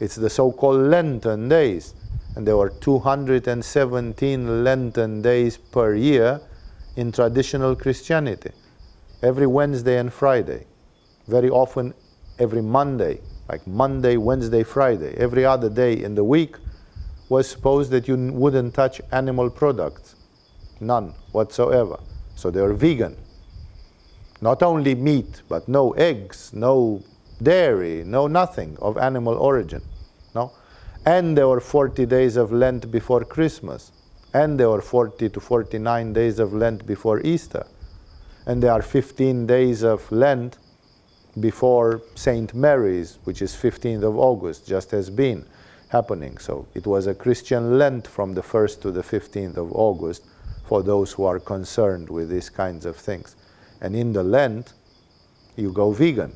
It's the so-called Lenten days. And there were 217 Lenten days per year in traditional Christianity. Every Wednesday and Friday. Very often every Monday, like Monday, Wednesday, Friday. Every other day in the week was supposed that you wouldn't touch animal products. None whatsoever. So they were vegan. Not only meat, but no eggs, no dairy, no nothing of animal origin. No? And there were 40 days of Lent before Christmas. And there were 40 to 49 days of Lent before Easter. And there are 15 days of Lent before St. Mary's, which is 15th of August, just has been happening. So it was a Christian Lent from the 1st to the 15th of August for those who are concerned with these kinds of things. And in the Lent, you go vegan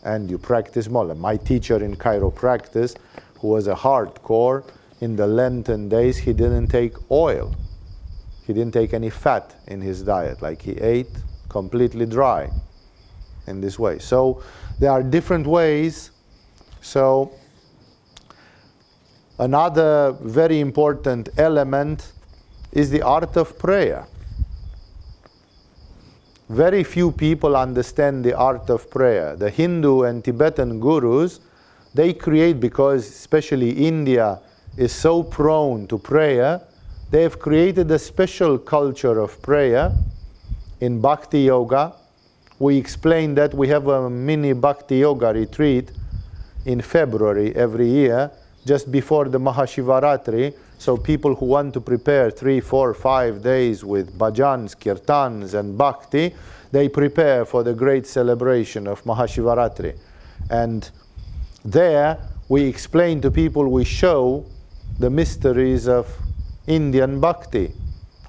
and you practice more. My teacher in chiropractic, who was a hardcore, in the Lenten days, he didn't take oil. He didn't take any fat in his diet. Like he ate completely dry in this way. So there are different ways. So another very important element is the art of prayer. Very few people understand the art of prayer. The Hindu and Tibetan gurus, they create, because especially India is so prone to prayer, they have created a special culture of prayer in Bhakti Yoga. We explain that we have a mini Bhakti Yoga retreat in February every year, just before the Mahashivaratri. So people who want to prepare 3, 4, 5 days with bhajans, kirtans and bhakti, they prepare for the great celebration of Mahashivaratri. And there we explain to people, we show the mysteries of Indian bhakti,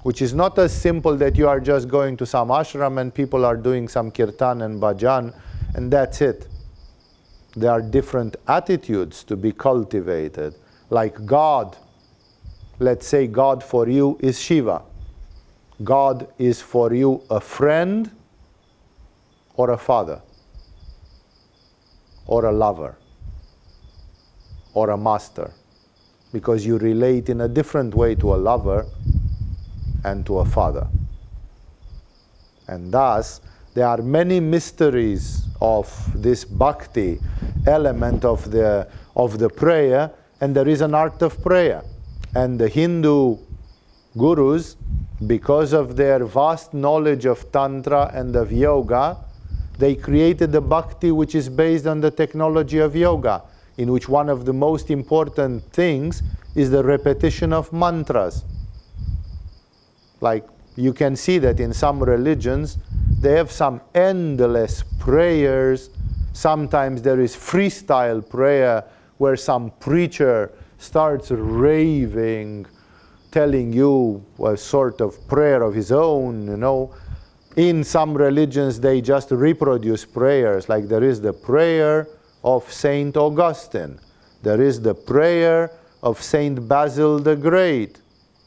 which is not as simple that you are just going to some ashram and people are doing some kirtan and bhajan and that's it. There are different attitudes to be cultivated. Like God, let's say God for you is Shiva. God is for you a friend or a father or a lover or a master, because you relate in a different way to a lover and to a father. And thus, there are many mysteries of this bhakti element of the prayer, and there is an art of prayer. And the Hindu gurus, because of their vast knowledge of Tantra and of Yoga, they created a bhakti which is based on the technology of Yoga, in which one of the most important things is the repetition of mantras. Like you can see that in some religions, they have some endless prayers. Sometimes there is freestyle prayer where some preacher starts raving, telling you a sort of prayer of his own, you know. In some religions, they just reproduce prayers, like there is the prayer of Saint Augustine. There is the prayer of Saint Basil the Great.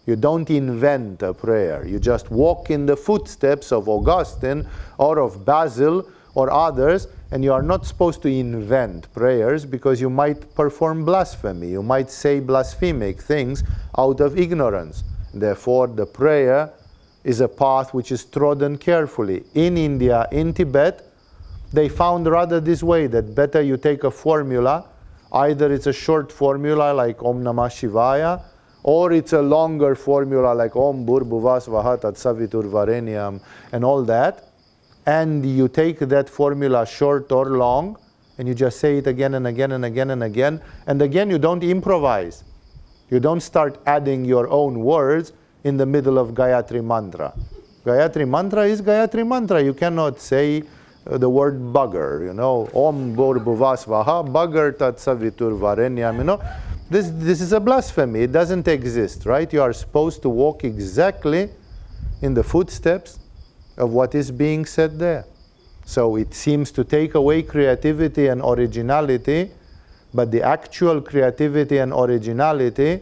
You don't invent a prayer. You just walk in the footsteps of Augustine or of Basil or others, And you are not supposed to invent prayers because you might perform blasphemy. You might say blasphemic things out of ignorance. Therefore, the prayer is a path which is trodden carefully. In India, in Tibet, they found rather this way, that better you take a formula, either it's a short formula like Om Namah Shivaya, or it's a longer formula like Om Bhurbhuvah Svaha Tat Savitur Varenyam and all that, and you take that formula short or long, and you just say it again and again and again and again, and again you don't improvise. You don't start adding your own words in the middle of Gayatri Mantra. Gayatri Mantra is Gayatri Mantra. You cannot say the word bugger, you know, Om Bhurbhuvah Svaha, bugger Tat Savitur Varenyam, you know. This is a blasphemy. It doesn't exist, right? You are supposed to walk exactly in the footsteps of what is being said there. So it seems to take away creativity and originality, but the actual creativity and originality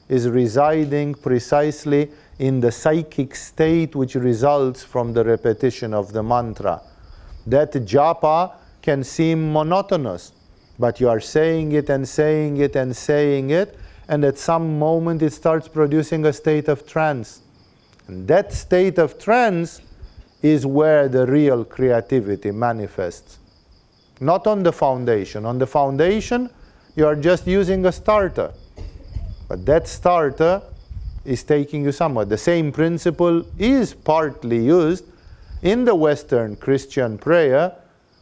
is residing precisely in the psychic state which results from the repetition of the mantra. That japa can seem monotonous, but you are saying it and saying it and saying it, and at some moment it starts producing a state of trance. And that state of trance is where the real creativity manifests. Not on the foundation. On the foundation, you are just using a starter. But that starter is taking you somewhere. The same principle is partly used in the Western Christian prayer,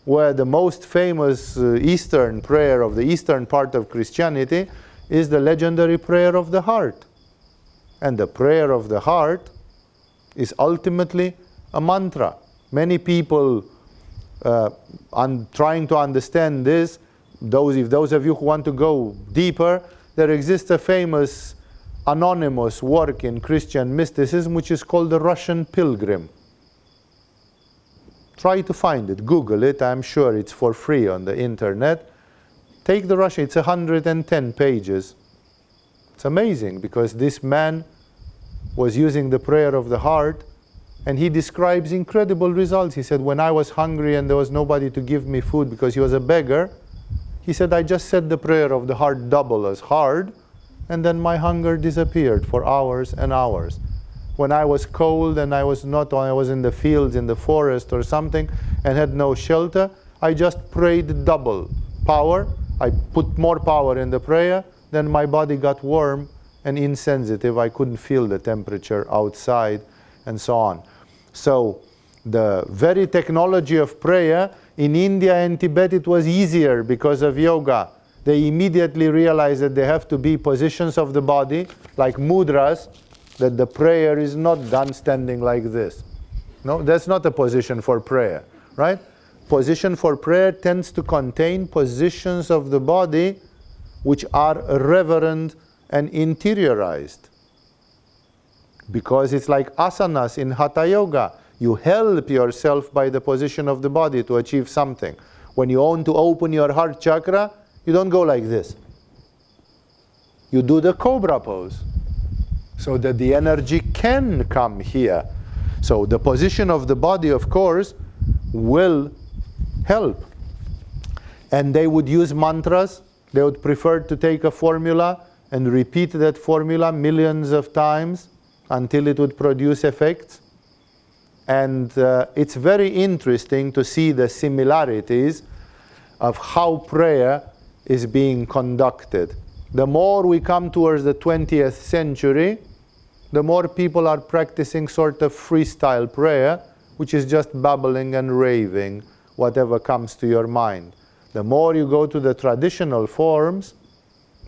where the most famous Eastern prayer of the Eastern part of Christianity is the legendary prayer of the heart. And the prayer of the heart is ultimately a mantra. Many people trying to understand this, those of you who want to go deeper, there exists a famous anonymous work in Christian mysticism which is called the Russian Pilgrim. Try to find it, Google it, I'm sure it's for free on the internet. Take the Russian, it's 110 pages. It's amazing because this man was using the prayer of the heart and he describes incredible results. He said, when I was hungry and there was nobody to give me food because he was a beggar, he said, I just said the prayer of the heart double as hard, and then my hunger disappeared for hours and hours. When I was cold and I was in the fields, in the forest or something, and had no shelter, I just prayed double power. I put more power in the prayer, then my body got warm and insensitive. I couldn't feel the temperature outside, and so on. So the very technology of prayer, in India and Tibet it was easier because of yoga. They immediately realized that there have to be positions of the body, like mudras, that the prayer is not done standing like this. No, that's not a position for prayer, right? Position for prayer tends to contain positions of the body which are reverent and interiorized. Because it's like asanas in Hatha Yoga. You help yourself by the position of the body to achieve something. When you want to open your heart chakra, you don't go like this. You do the cobra pose, so that the energy can come here. So the position of the body, of course, will help. And they would use mantras. They would prefer to take a formula and repeat that formula millions of times until it would produce effects. And it's very interesting to see the similarities of how prayer is being conducted. The more we come towards the 20th century, the more people are practicing sort of freestyle prayer, which is just babbling and raving, whatever comes to your mind. The more you go to the traditional forms,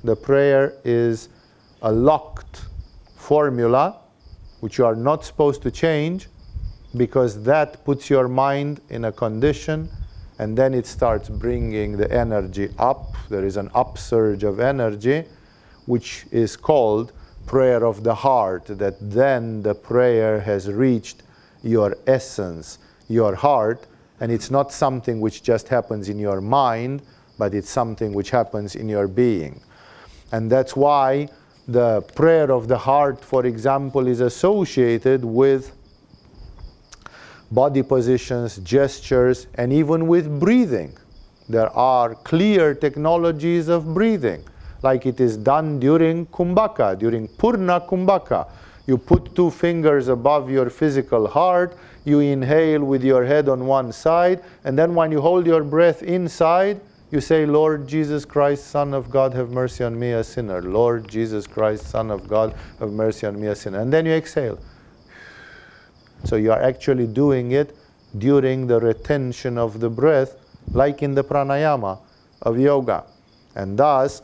the prayer is a locked formula, which you are not supposed to change, because that puts your mind in a condition, and then it starts bringing the energy up. There is an upsurge of energy, which is called prayer of the heart, that then the prayer has reached your essence, your heart, and it's not something which just happens in your mind, but it's something which happens in your being. And that's why the prayer of the heart, for example, is associated with body positions, gestures, and even with breathing. There are clear technologies of breathing, like it is done during Kumbhaka, during Purna Kumbhaka. You put 2 fingers above your physical heart, you inhale with your head on one side, and then when you hold your breath inside, you say, Lord Jesus Christ, Son of God, have mercy on me, a sinner. Lord Jesus Christ, Son of God, have mercy on me, a sinner. And then you exhale. So you are actually doing it during the retention of the breath, like in the pranayama of yoga. And thus,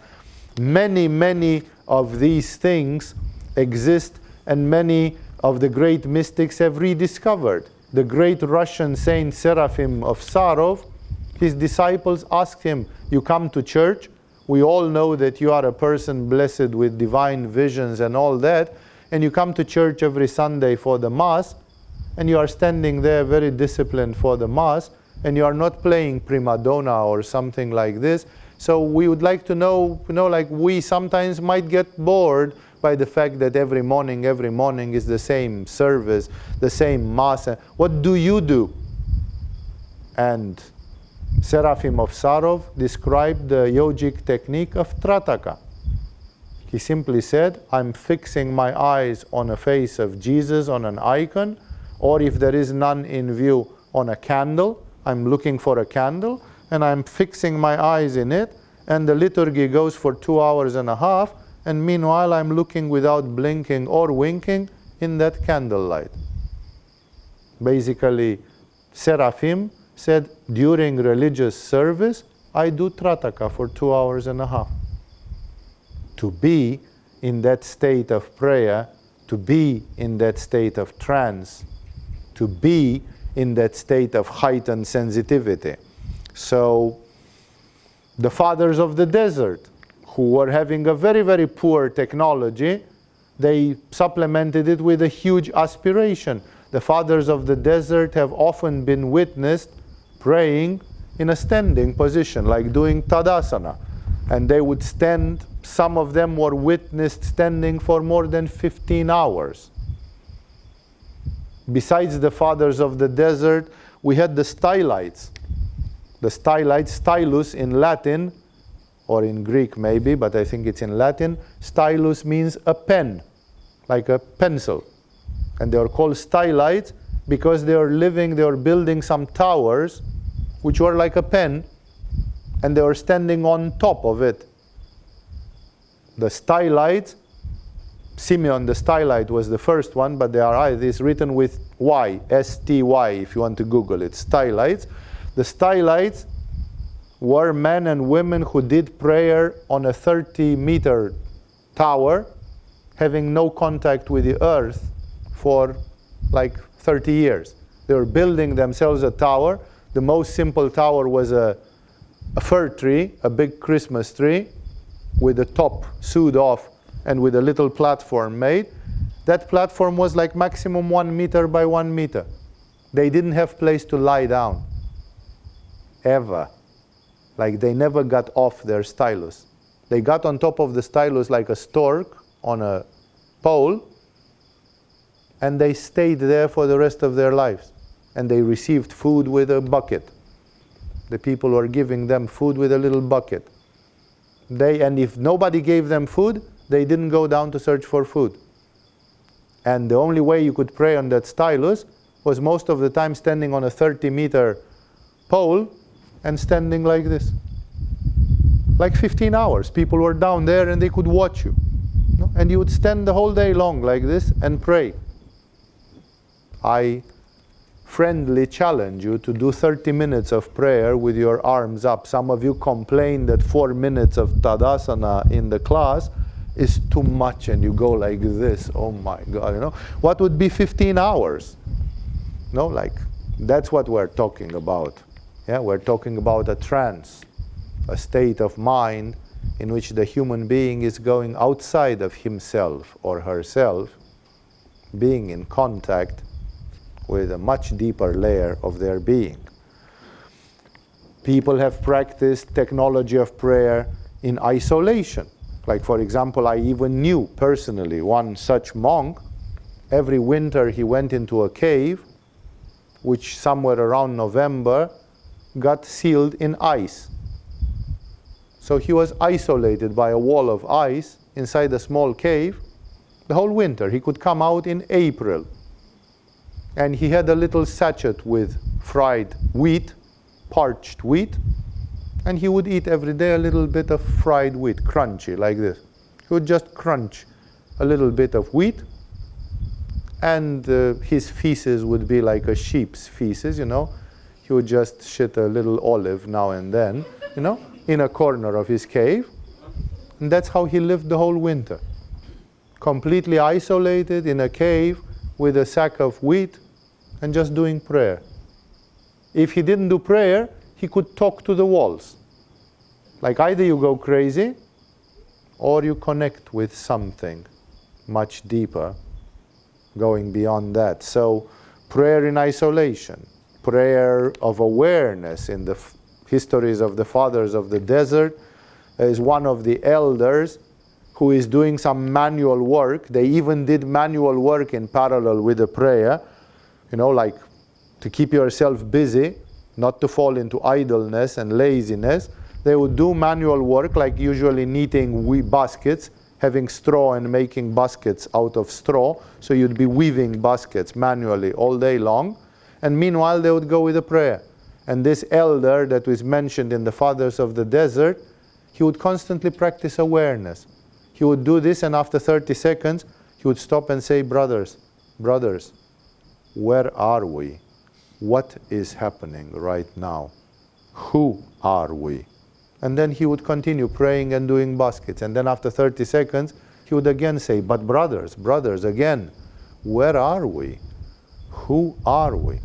many of these things exist, and many of the great mystics have rediscovered. The great Russian saint Seraphim of Sarov, his disciples asked him, you come to church, we all know that you are a person blessed with divine visions and all that, and you come to church every Sunday for the Mass, and you are standing there very disciplined for the Mass, and you are not playing prima donna or something like this. So we would like to know, like we sometimes might get bored by the fact that every morning is the same service, the same Mass. What do you do? And Seraphim of Sarov described the yogic technique of Trataka. He simply said, I'm fixing my eyes on a face of Jesus, on an icon, or if there is none in view, on a candle. I'm looking for a candle, and I'm fixing my eyes in it, and the liturgy goes for 2 hours and a half, and meanwhile I'm looking without blinking or winking in that candlelight. Basically, Seraphim said, during religious service, I do Trataka for 2 hours and a half. To be in that state of prayer, to be in that state of trance, to be in that state of heightened sensitivity. So, the fathers of the desert, who were having a very poor technology, they supplemented it with a huge aspiration. The fathers of the desert have often been witnessed praying in a standing position, like doing Tadasana. And they would stand, some of them were witnessed standing for more than 15 hours. Besides the fathers of the desert, we had the stylites. The stylites, stylus in Latin, or in Greek maybe, but I think it's in Latin. Stylus means a pen, like a pencil. And they are called stylites because they are building some towers which were like a pen, and they were standing on top of it. The stylites, Simeon the stylite was the first one, but it's written with Y, S-T-Y, if you want to Google it, stylites. The stylites were men and women who did prayer on a 30-meter tower, having no contact with the earth for like 30 years. They were building themselves a tower. The most simple tower was a fir tree, a big Christmas tree, with the top sewed off and with a little platform made. That platform was like maximum 1 meter by 1 meter. They didn't have place to lie down, ever. Like they never got off their stylus. They got on top of the stylus like a stork on a pole, and they stayed there for the rest of their lives. And they received food with a bucket. The people were giving them food with a little bucket. And if nobody gave them food, they didn't go down to search for food. And the only way you could pray on that stylus was most of the time standing on a 30-meter pole and standing like this. Like 15 hours. People were down there and they could watch you. And you would stand the whole day long like this and pray. I friendly challenge you to do 30 minutes of prayer with your arms up. Some of you complain that 4 minutes of Tadasana in the class is too much and you go like this. Oh my God, What would be 15 hours? That's what we're talking about. Yeah, we're talking about a trance, a state of mind in which the human being is going outside of himself or herself, being in contact with a much deeper layer of their being. People have practiced technology of prayer in isolation. Like, for example, I even knew personally one such monk. Every winter he went into a cave, which somewhere around November got sealed in ice. So he was isolated by a wall of ice inside a small cave the whole winter. He could come out in April. And he had a little sachet with fried wheat, parched wheat, and he would eat every day a little bit of fried wheat, crunchy, like this. He would just crunch a little bit of wheat, and his feces would be like a sheep's feces, you know. He would just shit a little olive now and then, you know, in a corner of his cave. And that's how he lived the whole winter. Completely isolated in a cave with a sack of wheat and just doing prayer. If he didn't do prayer, he could talk to the walls. Like either you go crazy or you connect with something much deeper, going beyond that. So prayer in isolation, prayer of awareness in the histories of the fathers of the desert is one of the elders who is doing some manual work. They even did manual work in parallel with the prayer, you know, like to keep yourself busy, not to fall into idleness and laziness. They would do manual work, like usually knitting baskets, having straw and making baskets out of straw. So you'd be weaving baskets manually all day long. And meanwhile, they would go with a prayer. And this elder that was mentioned in the Fathers of the Desert, he would constantly practice awareness. He would do this, and after 30 seconds, he would stop and say, brothers, where are we? What is happening right now? Who are we? And then he would continue praying and doing baskets. And then after 30 seconds, he would again say, but brothers, again, where are we? Who are we?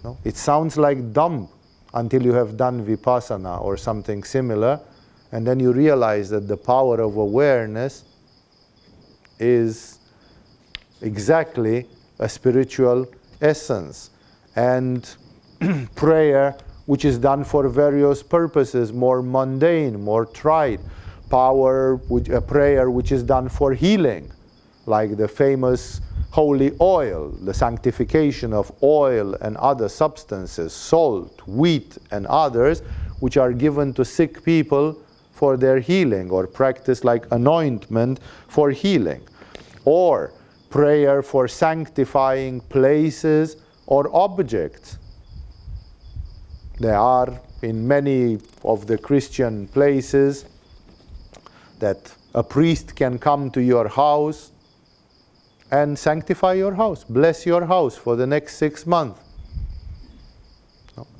No? It sounds like dumb until you have done vipassana or something similar, and then you realize that the power of awareness is exactly a spiritual essence. And prayer, which is done for various purposes, more mundane, more tried. A prayer which is done for healing, like the famous holy oil, the sanctification of oil and other substances, salt, wheat, and others, which are given to sick people for their healing, or practice like anointment for healing. Or prayer for sanctifying places or objects. There are in many of the Christian places that a priest can come to your house and sanctify your house, bless your house for the next 6 months.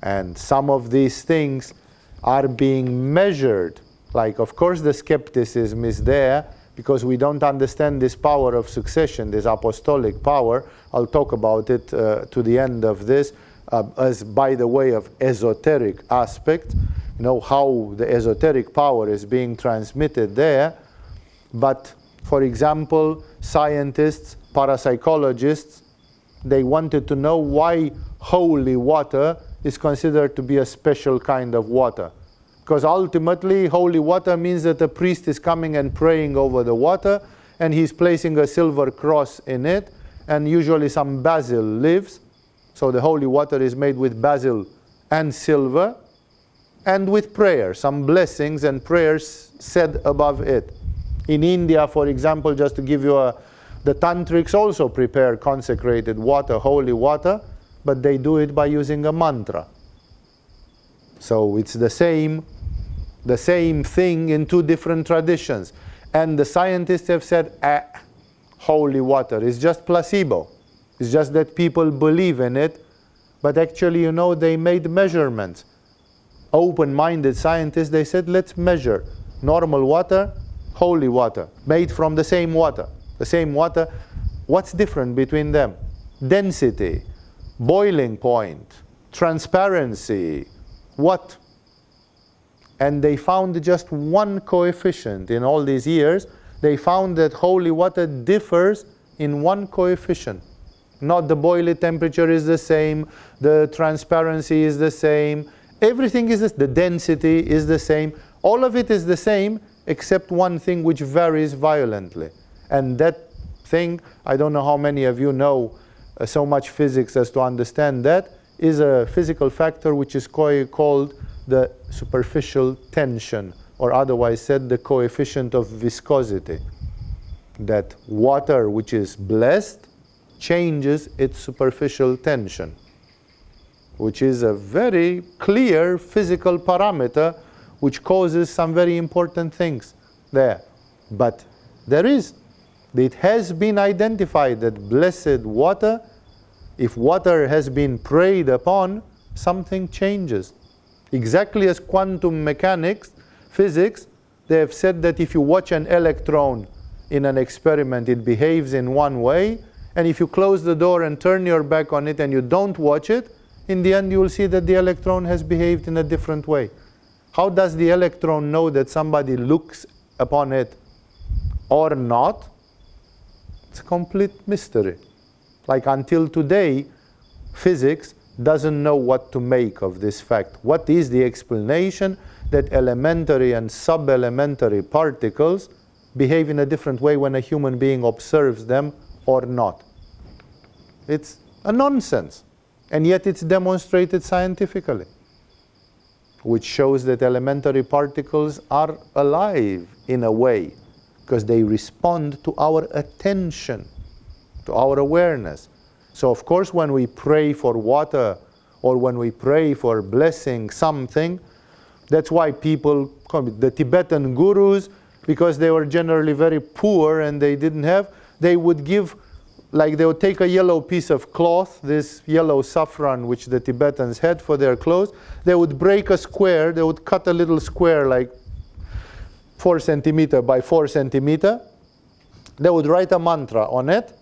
And some of these things are being measured. Like, of course, the skepticism is there because we don't understand this power of succession, this apostolic power. I'll talk about it to the end of this, as by the way of esoteric aspect, you know, how the esoteric power is being transmitted there. But, for example, scientists, parapsychologists, they wanted to know why holy water is considered to be a special kind of water. Because ultimately, holy water means that the priest is coming and praying over the water, and he's placing a silver cross in it, and usually some basil leaves. So the holy water is made with basil and silver, and with prayer, some blessings and prayers said above it. In India, for example, just to give you the tantrics also prepare consecrated water, holy water, but they do it by using a mantra. So it's the same thing in two different traditions. And the scientists have said, holy water is just placebo. It's just that people believe in it. But actually, you know, they made measurements. Open-minded scientists, they said, let's measure normal water, holy water, made from the same water. The same water, what's different between them? Density, boiling point, transparency, what? And they found just one coefficient in all these years. They found that holy water differs in one coefficient. Not the boiling temperature is the same, the transparency is the same, everything is the density is the same. All of it is the same except one thing which varies violently. And that thing, I don't know how many of you know so much physics as to understand that, is a physical factor which is called the superficial tension or otherwise said, the coefficient of viscosity. That water which is blessed changes its superficial tension, which is a very clear physical parameter which causes some very important things there. But it has been identified that blessed water, if water has been preyed upon, something changes. Exactly as quantum mechanics, physics, they have said that if you watch an electron in an experiment, it behaves in one way, and if you close the door and turn your back on it and you don't watch it, in the end you will see that the electron has behaved in a different way. How does the electron know that somebody looks upon it or not? It's a complete mystery. Like until today, physics doesn't know what to make of this fact. What is the explanation that elementary and sub-elementary particles behave in a different way when a human being observes them or not? It's a nonsense. And yet it's demonstrated scientifically, which shows that elementary particles are alive in a way, because they respond to our attention, to our awareness. So of course when we pray for water or when we pray for blessing something, that's why people, the Tibetan gurus, because they were generally very poor and they didn't have, they would give, like they would take a yellow piece of cloth, this yellow saffron which the Tibetans had for their clothes, they would break a square, they would cut a little square like 4 centimeter by 4 centimeter, they would write a mantra on it,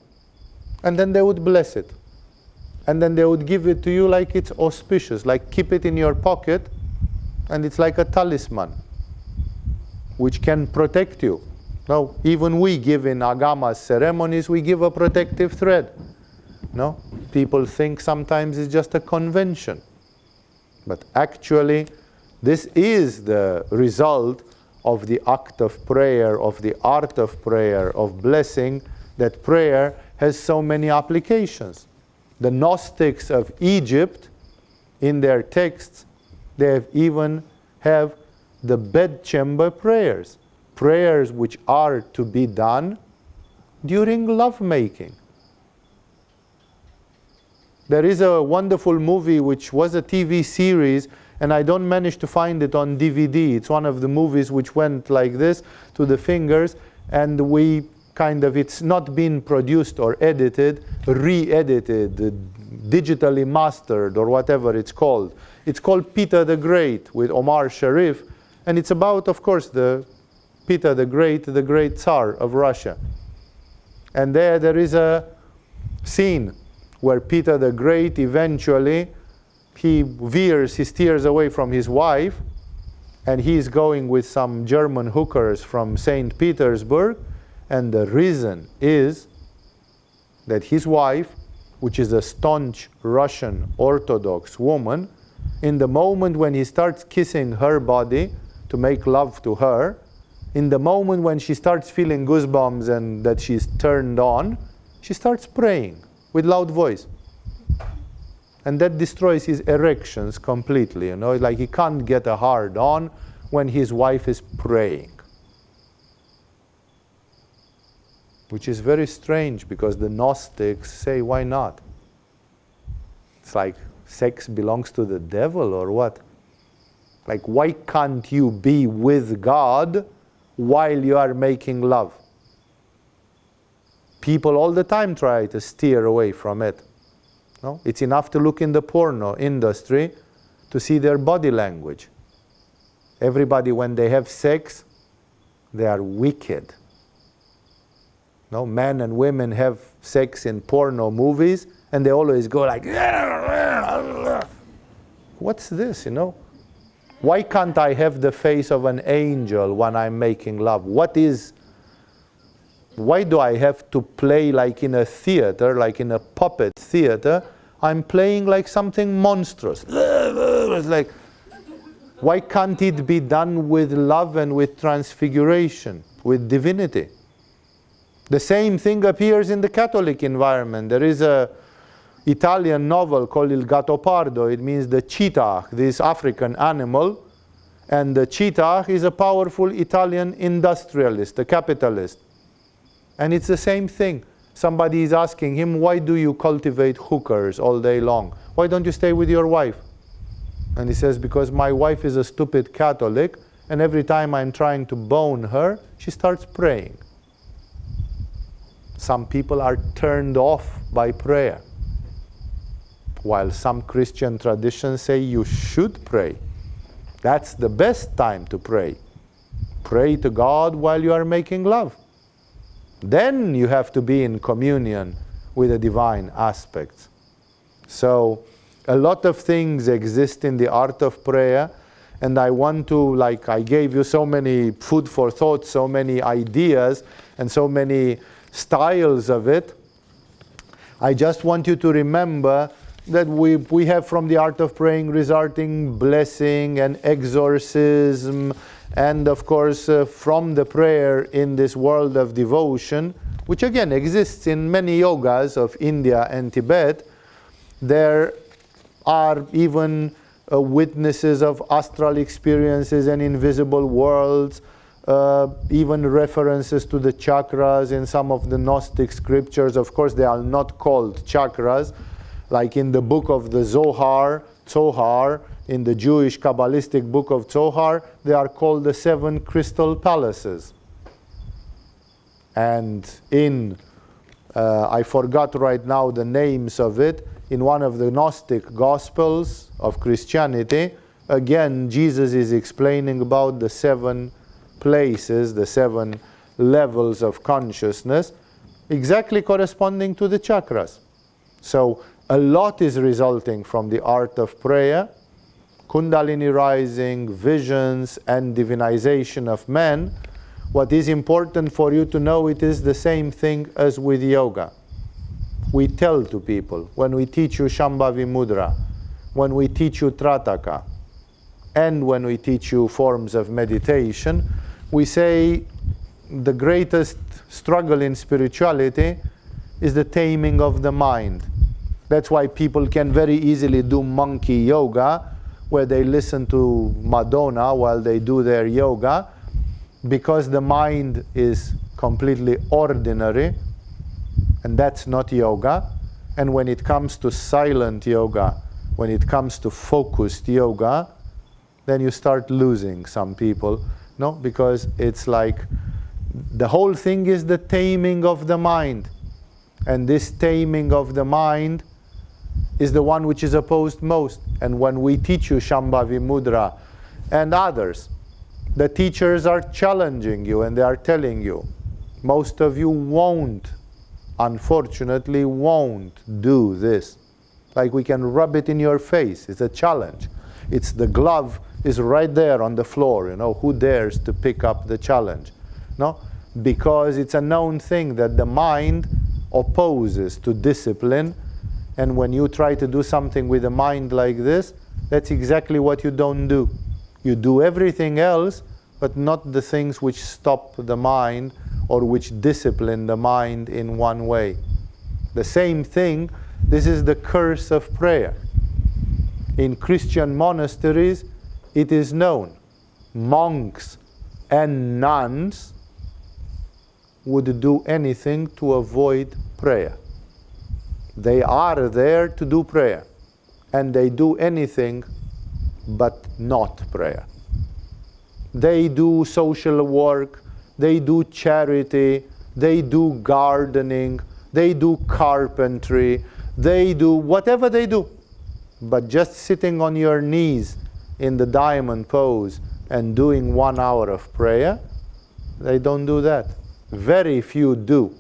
and then they would bless it. And then they would give it to you like it's auspicious, like keep it in your pocket, and it's like a talisman, which can protect you. No, even we give in Agama ceremonies, we give a protective thread. No, people think sometimes it's just a convention. But actually, this is the result of the act of prayer, of the art of prayer, of blessing, that prayer has so many applications. The Gnostics of Egypt, in their texts, they even have the bedchamber prayers. Prayers which are to be done during lovemaking. There is a wonderful movie which was a TV series, and I don't manage to find it on DVD. It's one of the movies which went like this to the fingers, and it's not been produced or edited, re-edited, digitally mastered, or whatever it's called. It's called Peter the Great with Omar Sharif, and it's about, of course, Peter the great Tsar of Russia. And there is a scene where Peter the Great eventually, he steers away from his wife, and he's going with some German hookers from St. Petersburg, and the reason is that his wife, which is a staunch Russian Orthodox woman, in the moment when he starts kissing her body to make love to her, in the moment when she starts feeling goosebumps and that she's turned on, she starts praying with loud voice. And that destroys his erections completely, like he can't get a hard on when his wife is praying. Which is very strange, because the Gnostics say, why not? It's like sex belongs to the devil or what? Like, why can't you be with God while you are making love? People all the time try to steer away from it. No? It's enough to look in the porno industry to see their body language. Everybody, when they have sex, they are wicked. No, men and women have sex in porno movies, and they always go like, what's this, Why can't I have the face of an angel when I'm making love? Why do I have to play like in a theater, like in a puppet theater? I'm playing like something monstrous. It's like, why can't it be done with love and with transfiguration, with divinity? The same thing appears in the Catholic environment. There is a Italian novel called Il Gattopardo. It means the cheetah, this African animal. And the cheetah is a powerful Italian industrialist, a capitalist. And it's the same thing. Somebody is asking him, why do you cultivate hookers all day long? Why don't you stay with your wife? And he says, because my wife is a stupid Catholic, and every time I'm trying to bone her, she starts praying. Some people are turned off by prayer, while some Christian traditions say you should pray. That's the best time to pray. Pray to God while you are making love. Then you have to be in communion with the divine aspects. So a lot of things exist in the art of prayer, and I want to, like I gave you so many food for thought, so many ideas, and so many styles of it. I just want you to remember that we have from the art of praying resulting blessing and exorcism, and of course from the prayer in this world of devotion, which again exists in many yogas of India and Tibet, there are even witnesses of astral experiences and invisible worlds, even references to the chakras in some of the Gnostic scriptures. Of course, they are not called chakras. Like in the book of the Zohar, in the Jewish Kabbalistic book of Zohar, they are called the 7 crystal palaces. And in, I forgot right now the names of it, in one of the Gnostic Gospels of Christianity, again, Jesus is explaining about the 7 places, the 7 levels of consciousness, exactly corresponding to the chakras. So a lot is resulting from the art of prayer, Kundalini rising, visions, and divinization of man. What is important for you to know, it is the same thing as with yoga. We tell to people, when we teach you Shambhavi Mudra, when we teach you Trataka, and when we teach you forms of meditation, we say the greatest struggle in spirituality is the taming of the mind. That's why people can very easily do monkey yoga, where they listen to Madonna while they do their yoga, because the mind is completely ordinary, and that's not yoga. And when it comes to silent yoga, when it comes to focused yoga, then you start losing some people, no? Because it's like the whole thing is the taming of the mind. And this taming of the mind is the one which is opposed most. And when we teach you Shambhavi Mudra and others, the teachers are challenging you and they are telling you, most of you won't, unfortunately, won't do this. Like we can rub it in your face. It's a challenge. It's the glove is right there on the floor. You know, who dares to pick up the challenge? No? Because it's a known thing that the mind opposes to discipline. And when you try to do something with a mind like this, that's exactly what you don't do. You do everything else, but not the things which stop the mind or which discipline the mind in one way. The same thing, this is the curse of prayer. In Christian monasteries, it is known. Monks and nuns would do anything to avoid prayer. They are there to do prayer, and they do anything but not prayer. They do social work, they do charity, they do gardening, they do carpentry, they do whatever they do. But just sitting on your knees in the diamond pose and doing 1 hour of prayer, they don't do that. Very few do.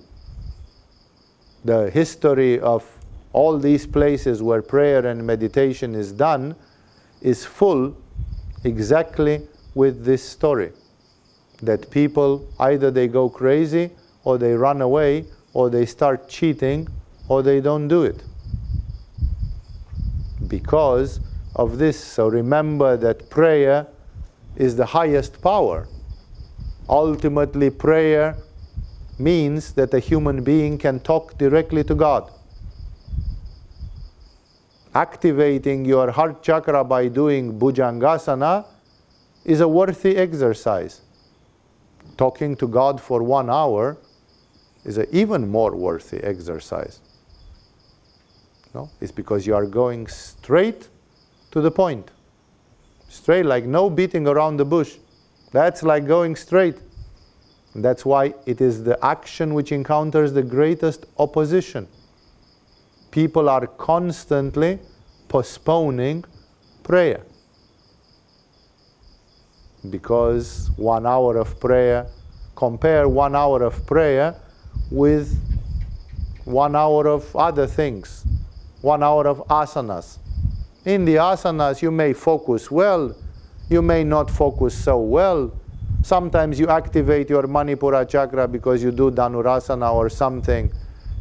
The history of all these places where prayer and meditation is done is full exactly with this story. That people, either they go crazy, or they run away, or they start cheating, or they don't do it. Because of this. So remember that prayer is the highest power. Ultimately, prayer means that a human being can talk directly to God. Activating your heart chakra by doing bhujangasana is a worthy exercise. Talking to God for 1 hour is an even more worthy exercise. No? It's because you are going straight to the point. Straight, like no beating around the bush. That's like going straight. And that's why it is the action which encounters the greatest opposition. People are constantly postponing prayer. Because 1 hour of prayer, compare 1 hour of prayer with 1 hour of other things. 1 hour of asanas. In the asanas you may focus well, you may not focus so well. Sometimes you activate your Manipura chakra because you do Dhanurasana or something,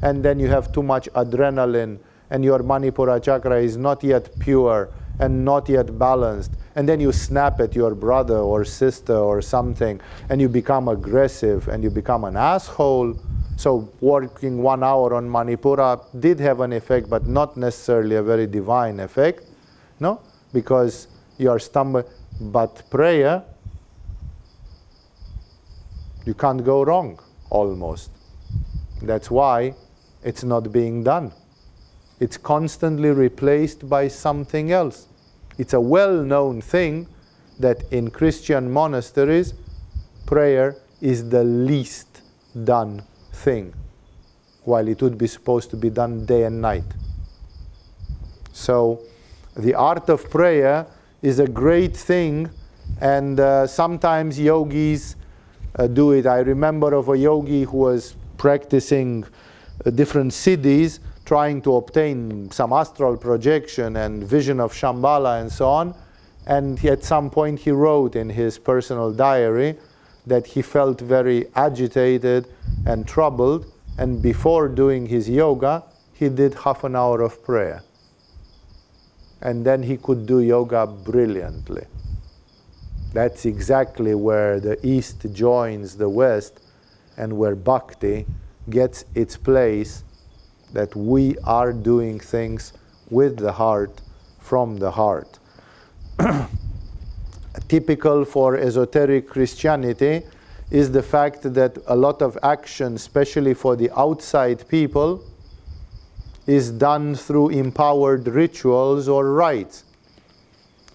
and then you have too much adrenaline and your Manipura chakra is not yet pure and not yet balanced, and then you snap at your brother or sister or something and you become aggressive and you become an asshole. So working 1 hour on Manipura did have an effect, but not necessarily a very divine effect, no? Because you are stumbling. But prayer, you can't go wrong, almost. That's why it's not being done. It's constantly replaced by something else. It's a well-known thing that in Christian monasteries, prayer is the least done thing, while it would be supposed to be done day and night. So the art of prayer is a great thing, and sometimes yogis do it. I remember of a yogi who was practicing different siddhis, trying to obtain some astral projection and vision of Shambhala and so on. And at some point he wrote in his personal diary that he felt very agitated and troubled, and before doing his yoga, he did half an hour of prayer. And then he could do yoga brilliantly. That's exactly where the East joins the West, and where bhakti gets its place, that we are doing things with the heart, from the heart. Typical for esoteric Christianity is the fact that a lot of action, especially for the outside people, is done through empowered rituals or rites.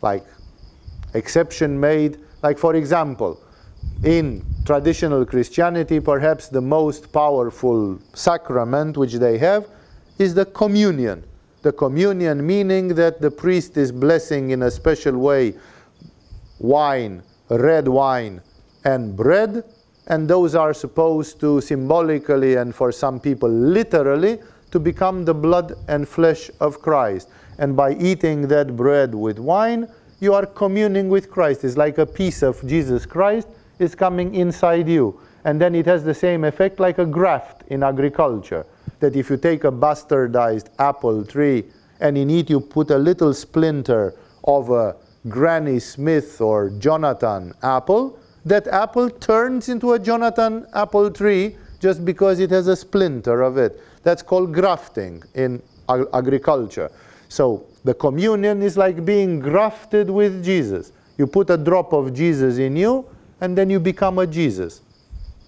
Like, exception made, like for example, in traditional Christianity, perhaps the most powerful sacrament which they have is the communion. The communion meaning that the priest is blessing in a special way wine, red wine, and bread, and those are supposed to symbolically, and for some people literally, to become the blood and flesh of Christ. And by eating that bread with wine, you are communing with Christ. It's like a piece of Jesus Christ is coming inside you. And then it has the same effect like a graft in agriculture. That if you take a bastardized apple tree and in it you put a little splinter of a Granny Smith or Jonathan apple, that apple turns into a Jonathan apple tree just because it has a splinter of it. That's called grafting in agriculture. So the communion is like being grafted with Jesus. You put a drop of Jesus in you, and then you become a Jesus.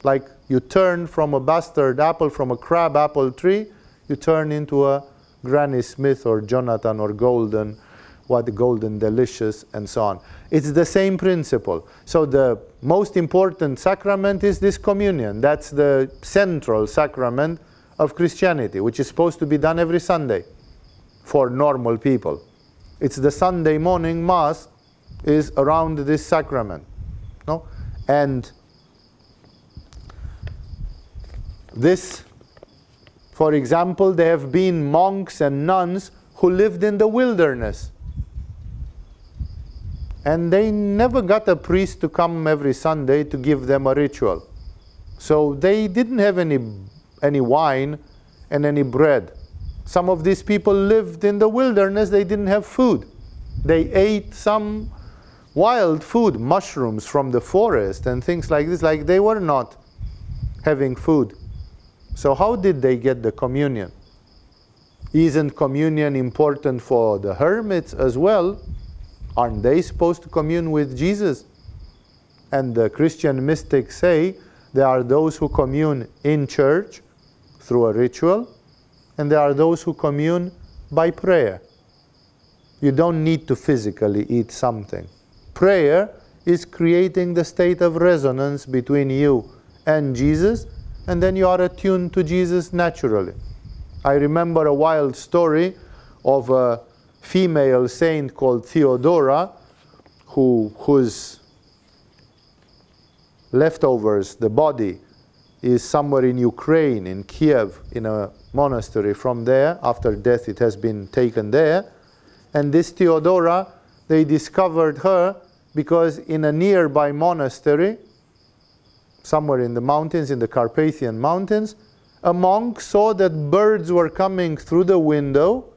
Like you turn from a bastard apple, from a crab apple tree, you turn into a Granny Smith or Jonathan or Golden, Golden Delicious, and so on. It's the same principle. So the most important sacrament is this communion. That's the central sacrament of Christianity, which is supposed to be done every Sunday for normal people. It's the Sunday morning Mass is around this sacrament. No? And this, for example, there have been monks and nuns who lived in the wilderness. And they never got a priest to come every Sunday to give them a ritual. So they didn't have any wine and any bread. Some of these people lived in the wilderness, they didn't have food. They ate some wild food, mushrooms from the forest and things like this, like they were not having food. So how did they get the communion? Isn't communion important for the hermits as well? Aren't they supposed to commune with Jesus? And the Christian mystics say there are those who commune in church through a ritual, and there are those who commune by prayer. You don't need to physically eat something. Prayer is creating the state of resonance between you and Jesus, and then you are attuned to Jesus naturally. I remember a wild story of a female saint called Theodora, whose leftovers, the body, is somewhere in Ukraine, in Kiev, in a monastery. From there, after death, it has been taken there. And this Theodora, they discovered her because in a nearby monastery, somewhere in the mountains, in the Carpathian Mountains, a monk saw that birds were coming through the window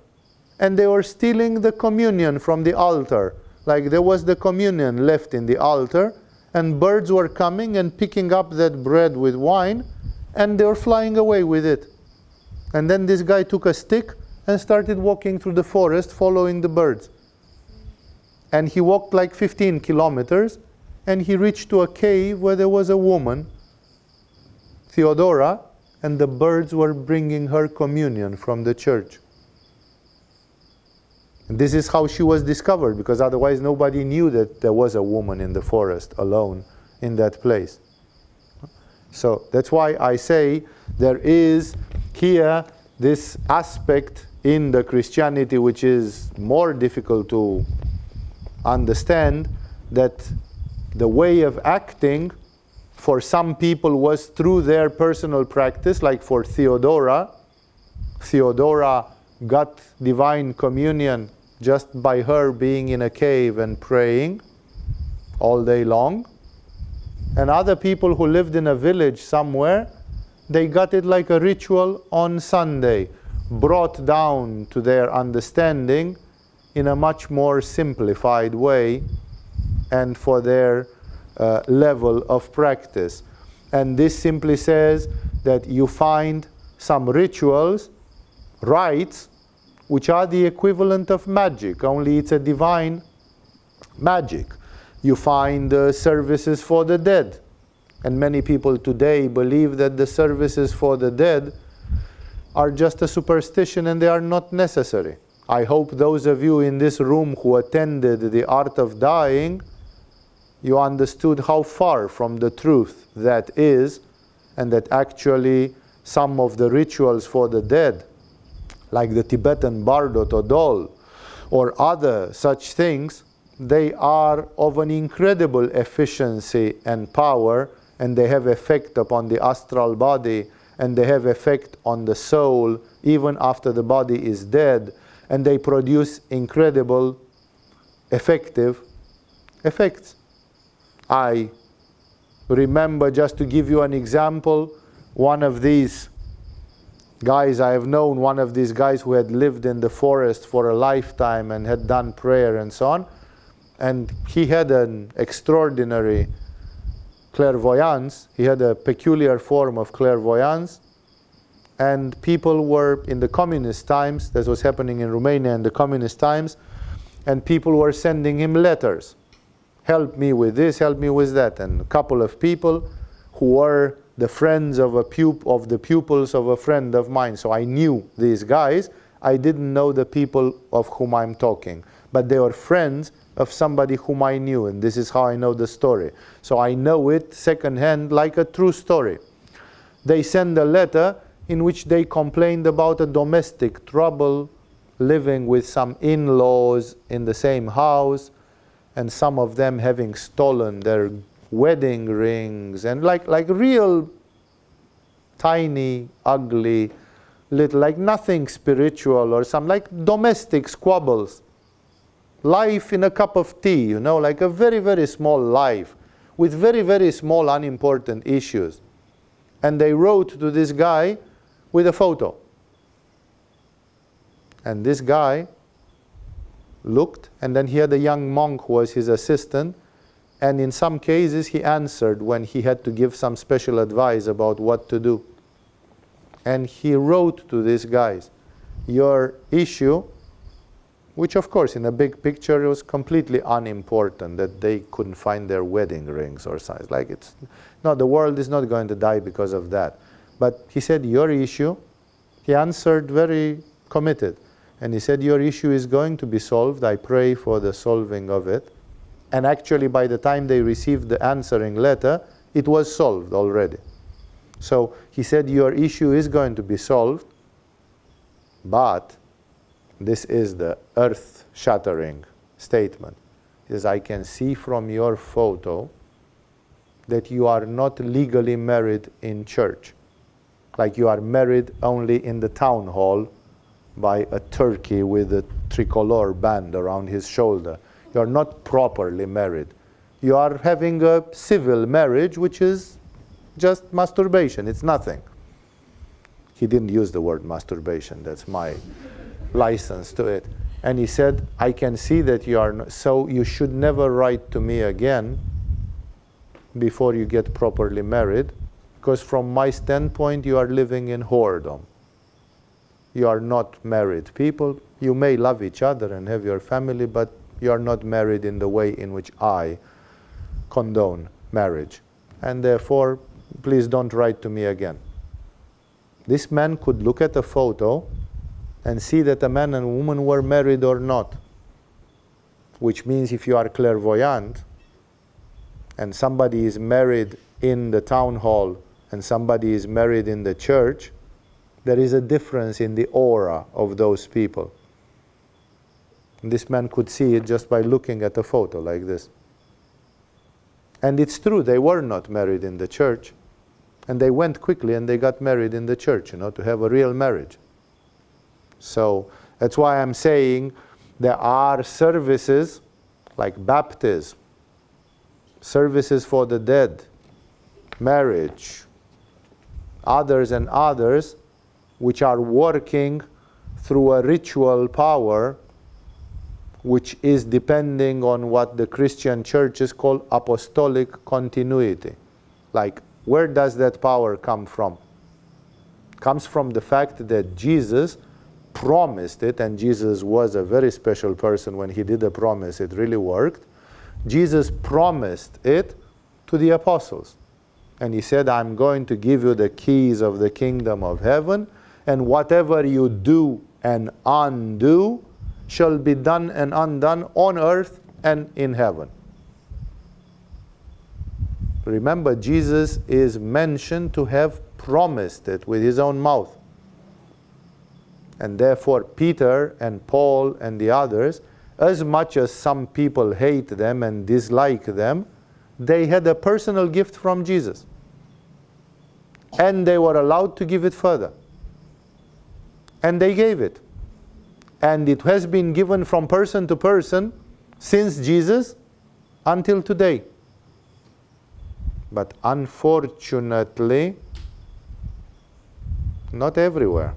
and they were stealing the communion from the altar. Like there was the communion left in the altar, and birds were coming and picking up that bread with wine, and they were flying away with it. And then this guy took a stick and started walking through the forest following the birds. And he walked like 15 kilometers, and he reached to a cave where there was a woman, Theodora, and the birds were bringing her communion from the church. And this is how she was discovered, because otherwise nobody knew that there was a woman in the forest alone in that place. So that's why I say there is here this aspect in the Christianity which is more difficult to understand, that the way of acting for some people was through their personal practice. Like for Theodora, Theodora got divine communion just by her being in a cave and praying all day long. And other people who lived in a village somewhere, they got it like a ritual on Sunday, brought down to their understanding in a much more simplified way and for their level of practice. And this simply says that you find some rituals, rites, which are the equivalent of magic, only it's a divine magic. You find services for the dead. And many people today believe that the services for the dead are just a superstition and they are not necessary. I hope those of you in this room who attended the Art of Dying, you understood how far from the truth that is, and that actually some of the rituals for the dead, like the Tibetan Bardo Todol or other such things, they are of an incredible efficiency and power, and they have effect upon the astral body, and they have effect on the soul even after the body is dead, and they produce incredible effective effects. I remember, just to give you an example, one of these guys, I have known one of these guys who had lived in the forest for a lifetime and had done prayer and so on, and he had an extraordinary clairvoyance. He had a peculiar form of clairvoyance, and people were, in the communist times, that was happening in Romania in the communist times, and people were sending him letters. Help me with this, help me with that. And a couple of people who were the friends of the pupils of a friend of mine. So I knew these guys. I didn't know the people of whom I'm talking, but they were friends of somebody whom I knew, and this is how I know the story. So I know it secondhand like a true story. They send a letter in which they complained about a domestic trouble, living with some in-laws in the same house, and some of them having stolen their wedding rings, and like real tiny, ugly, little, like nothing spiritual, or some like domestic squabbles. Life in a cup of tea, you know, like a very, very small life with very, very small unimportant issues. And they wrote to this guy with a photo. And this guy looked, and then he had a young monk who was his assistant, and in some cases he answered when he had to give some special advice about what to do. And he wrote to these guys, your issue which of course in a big picture it was completely unimportant that they couldn't find their wedding rings or something. Like it's no, the world is not going to die because of that. But he said, your issue, he answered very committed. And he said, your issue is going to be solved. I pray for the solving of it. And actually by the time they received the answering letter, it was solved already. So he said, your issue is going to be solved, but this is the earth-shattering statement. He says, I can see from your photo that you are not legally married in church. Like you are married only in the town hall by a turkey with a tricolor band around his shoulder. You are not properly married. You are having a civil marriage, which is just masturbation. It's nothing. He didn't use the word masturbation. That's my license to it. And he said, I can see that you are not, so you should never write to me again before you get properly married, because from my standpoint you are living in whoredom. You are not married people. You may love each other and have your family, but you are not married in the way in which I condone marriage. And therefore, please don't write to me again. This man could look at a photo and see that a man and a woman were married or not. Which means if you are clairvoyant and somebody is married in the town hall and somebody is married in the church, there is a difference in the aura of those people. And this man could see it just by looking at a photo like this. And it's true, they were not married in the church. And they went quickly and they got married in the church, to have a real marriage. So that's why I'm saying there are services like baptism, services for the dead, marriage, others and others, which are working through a ritual power which is depending on what the Christian churches call apostolic continuity. Like, where does that power come from? It comes from the fact that Jesus promised it, and Jesus was a very special person. When he did a promise, it really worked. Jesus promised it to the apostles. And he said, I'm going to give you the keys of the kingdom of heaven, and whatever you do and undo shall be done and undone on earth and in heaven. Remember, Jesus is mentioned to have promised it with his own mouth. And therefore, Peter and Paul and the others, as much as some people hate them and dislike them, they had a personal gift from Jesus. And they were allowed to give it further. And they gave it. And it has been given from person to person since Jesus until today. But unfortunately, not everywhere.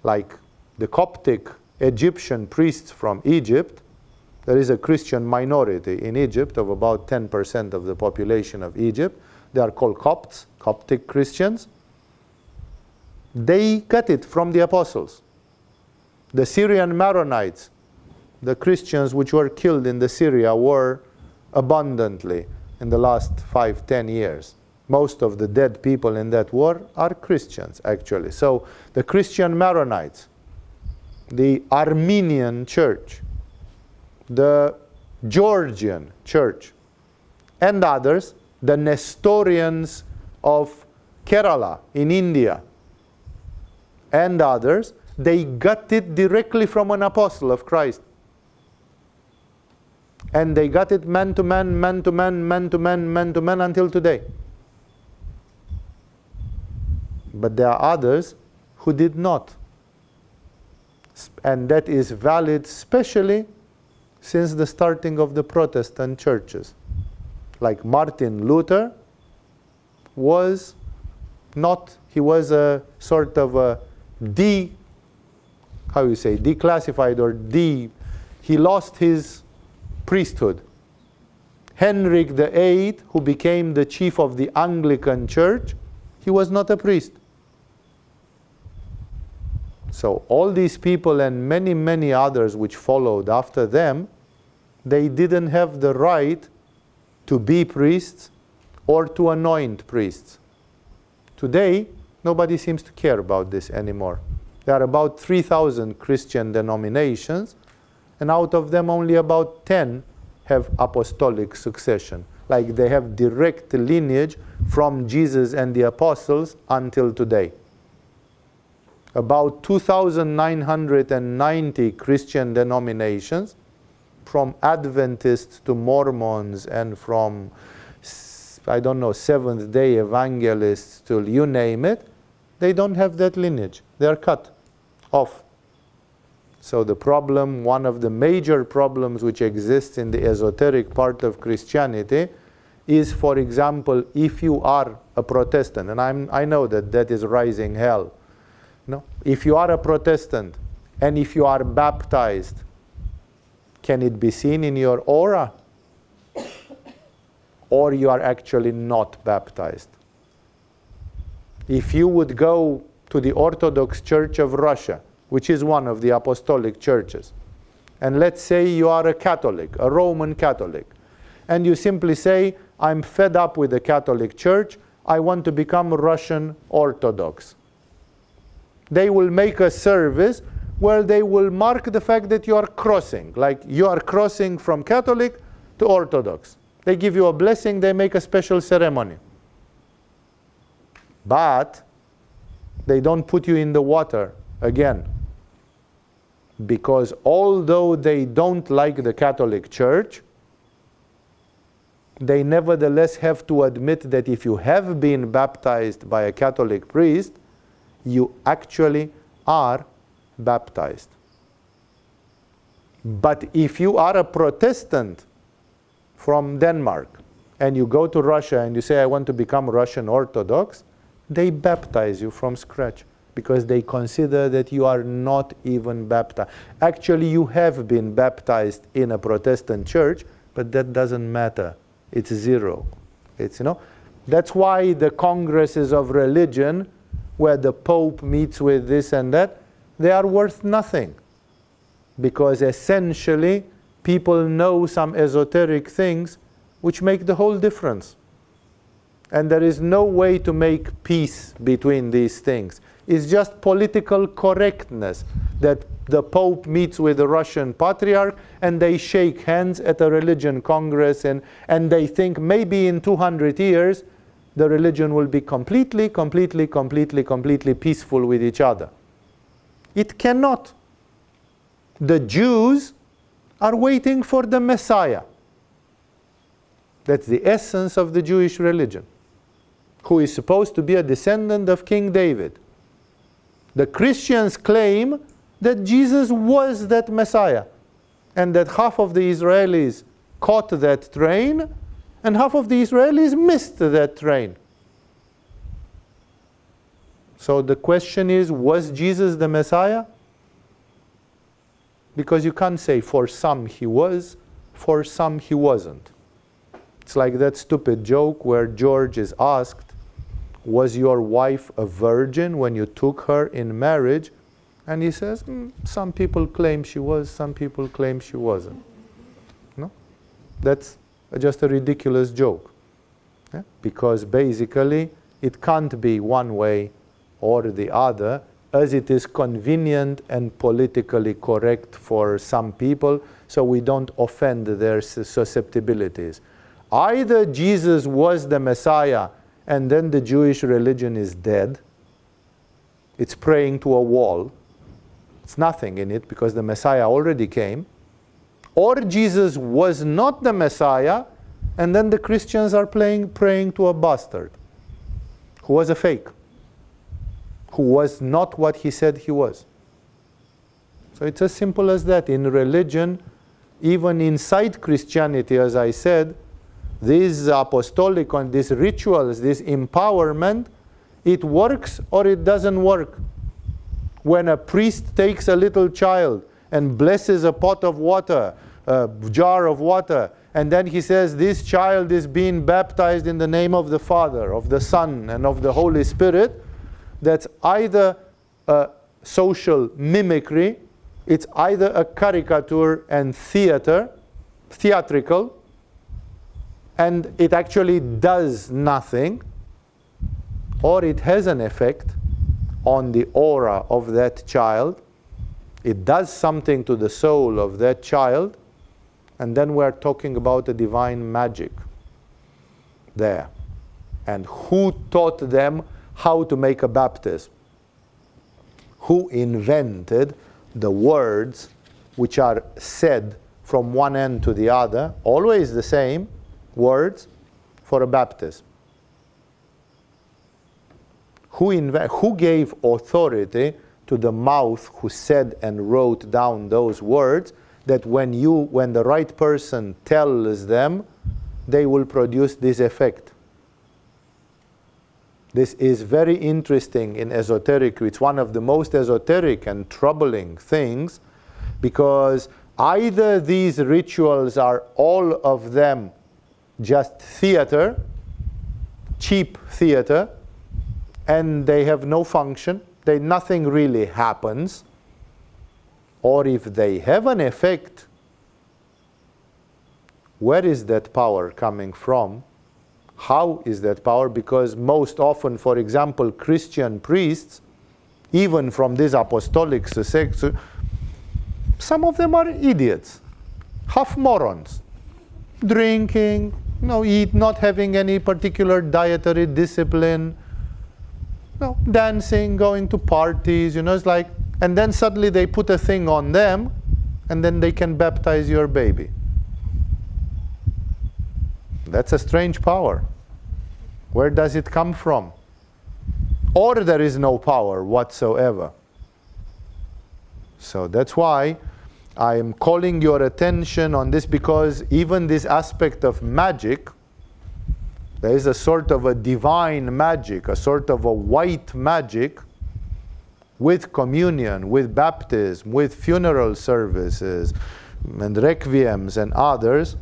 Like the Coptic Egyptian priests from Egypt, there is a Christian minority in Egypt of about 10% of the population of Egypt. They are called Copts, Coptic Christians. They got it from the apostles. The Syrian Maronites, the Christians which were killed in the Syria war abundantly in the last 5-10 years. Most of the dead people in that war are Christians, actually. So the Christian Maronites, the Armenian church, the Georgian church, and others, the Nestorians of Kerala in India, and others, they got it directly from an apostle of Christ. And they got it man to man, man to man, man to man, man to man until today. But there are others who did not. And that is valid especially since the starting of the Protestant churches. Like Martin Luther was not, he was a sort of a declassified or he lost his priesthood. Henrik VIII, who became the chief of the Anglican Church, he was not a priest. So all these people and many, many others which followed after them, they didn't have the right to be priests or to anoint priests. Today, nobody seems to care about this anymore. There are about 3,000 Christian denominations, and out of them only about 10 have apostolic succession. Like they have direct lineage from Jesus and the apostles until today. About 2,990 Christian denominations, from Adventists to Mormons and from, I don't know, Seventh-day Evangelists to you name it, they don't have that lineage. They are cut off. So the problem, one of the major problems which exists in the esoteric part of Christianity is, for example, if you are a Protestant, and I know that that is rising hell. No? If you are a Protestant and if you are baptized, can it be seen in your aura? Or you are actually not baptized? If you would go to the Orthodox Church of Russia, which is one of the apostolic churches, and let's say you are a Catholic, a Roman Catholic, and you simply say, I'm fed up with the Catholic Church, I want to become Russian Orthodox. They will make a service where they will mark the fact that you are crossing, like you are crossing from Catholic to Orthodox. They give you a blessing, they make a special ceremony. But they don't put you in the water again. Because although they don't like the Catholic Church, they nevertheless have to admit that if you have been baptized by a Catholic priest, you actually are baptized. But if you are a Protestant from Denmark and you go to Russia and you say, I want to become Russian Orthodox, they baptize you from scratch because they consider that you are not even baptized. Actually, you have been baptized in a Protestant church, but that doesn't matter. It's zero. It's, that's why the congresses of religion, where the Pope meets with this and that, they are worth nothing. Because essentially, people know some esoteric things which make the whole difference. And there is no way to make peace between these things. It's just political correctness that the Pope meets with the Russian Patriarch and they shake hands at a religion congress and they think maybe in 200 years the religion will be completely peaceful with each other. It cannot. The Jews are waiting for the Messiah. That's the essence of the Jewish religion, who is supposed to be a descendant of King David. The Christians claim that Jesus was that Messiah, and that half of the Israelis caught that train, and half of the Israelis missed that train. So the question is, was Jesus the Messiah? Because you can't say for some he was, for some he wasn't. It's like that stupid joke where George is asked, was your wife a virgin when you took her in marriage? And he says, some people claim she was, some people claim she wasn't. No? That's just a ridiculous joke. Yeah? Because basically, it can't be one way or the other, as it is convenient and politically correct for some people, so we don't offend their susceptibilities. Either Jesus was the Messiah, and then the Jewish religion is dead. It's praying to a wall. It's nothing in it because the Messiah already came. Or Jesus was not the Messiah, and then the Christians are praying to a bastard who was a fake, who was not what he said he was. So it's as simple as that. In religion, even inside Christianity, as I said, these apostolic and these rituals, this empowerment, it works or it doesn't work. When a priest takes a little child and blesses a pot of water, a jar of water, and then he says, this child is being baptized in the name of the Father, of the Son, and of the Holy Spirit, that's either a social mimicry. It's either a caricature and theatrical, and it actually does nothing, or it has an effect on the aura of that child. It does something to the soul of that child, and then we're talking about a divine magic there. And who taught them how to make a baptism? Who invented the words which are said from one end to the other, always the same words, for a baptism? Who gave authority to the mouth who said and wrote down those words, that when the right person tells them, they will produce this effect? This is very interesting in esoteric. It's one of the most esoteric and troubling things, because either these rituals are all of them just theater, cheap theater, and they have no function, nothing really happens, or if they have an effect, where is that power coming from? How is that power? Because most often, for example, Christian priests, even from these apostolic sects, some of them are idiots, half morons, drinking, not having any particular dietary discipline, dancing, going to parties, it's like, and then suddenly they put a thing on them, and then they can baptize your baby. That's a strange power. Where does it come from? Or there is no power whatsoever. So that's why I am calling your attention on this, because even this aspect of magic, there is a sort of a divine magic, a sort of a white magic, with communion, with baptism, with funeral services, and requiems and others,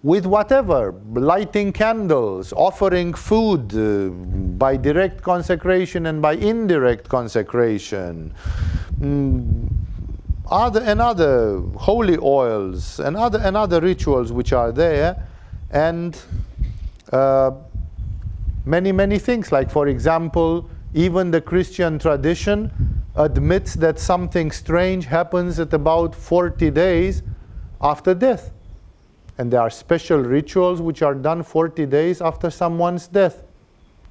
with whatever, lighting candles, offering food by direct consecration and by indirect consecration, other holy oils and other rituals which are there, and many things. Like, for example, even the Christian tradition admits that something strange happens at about 40 days after death. And there are special rituals which are done 40 days after someone's death,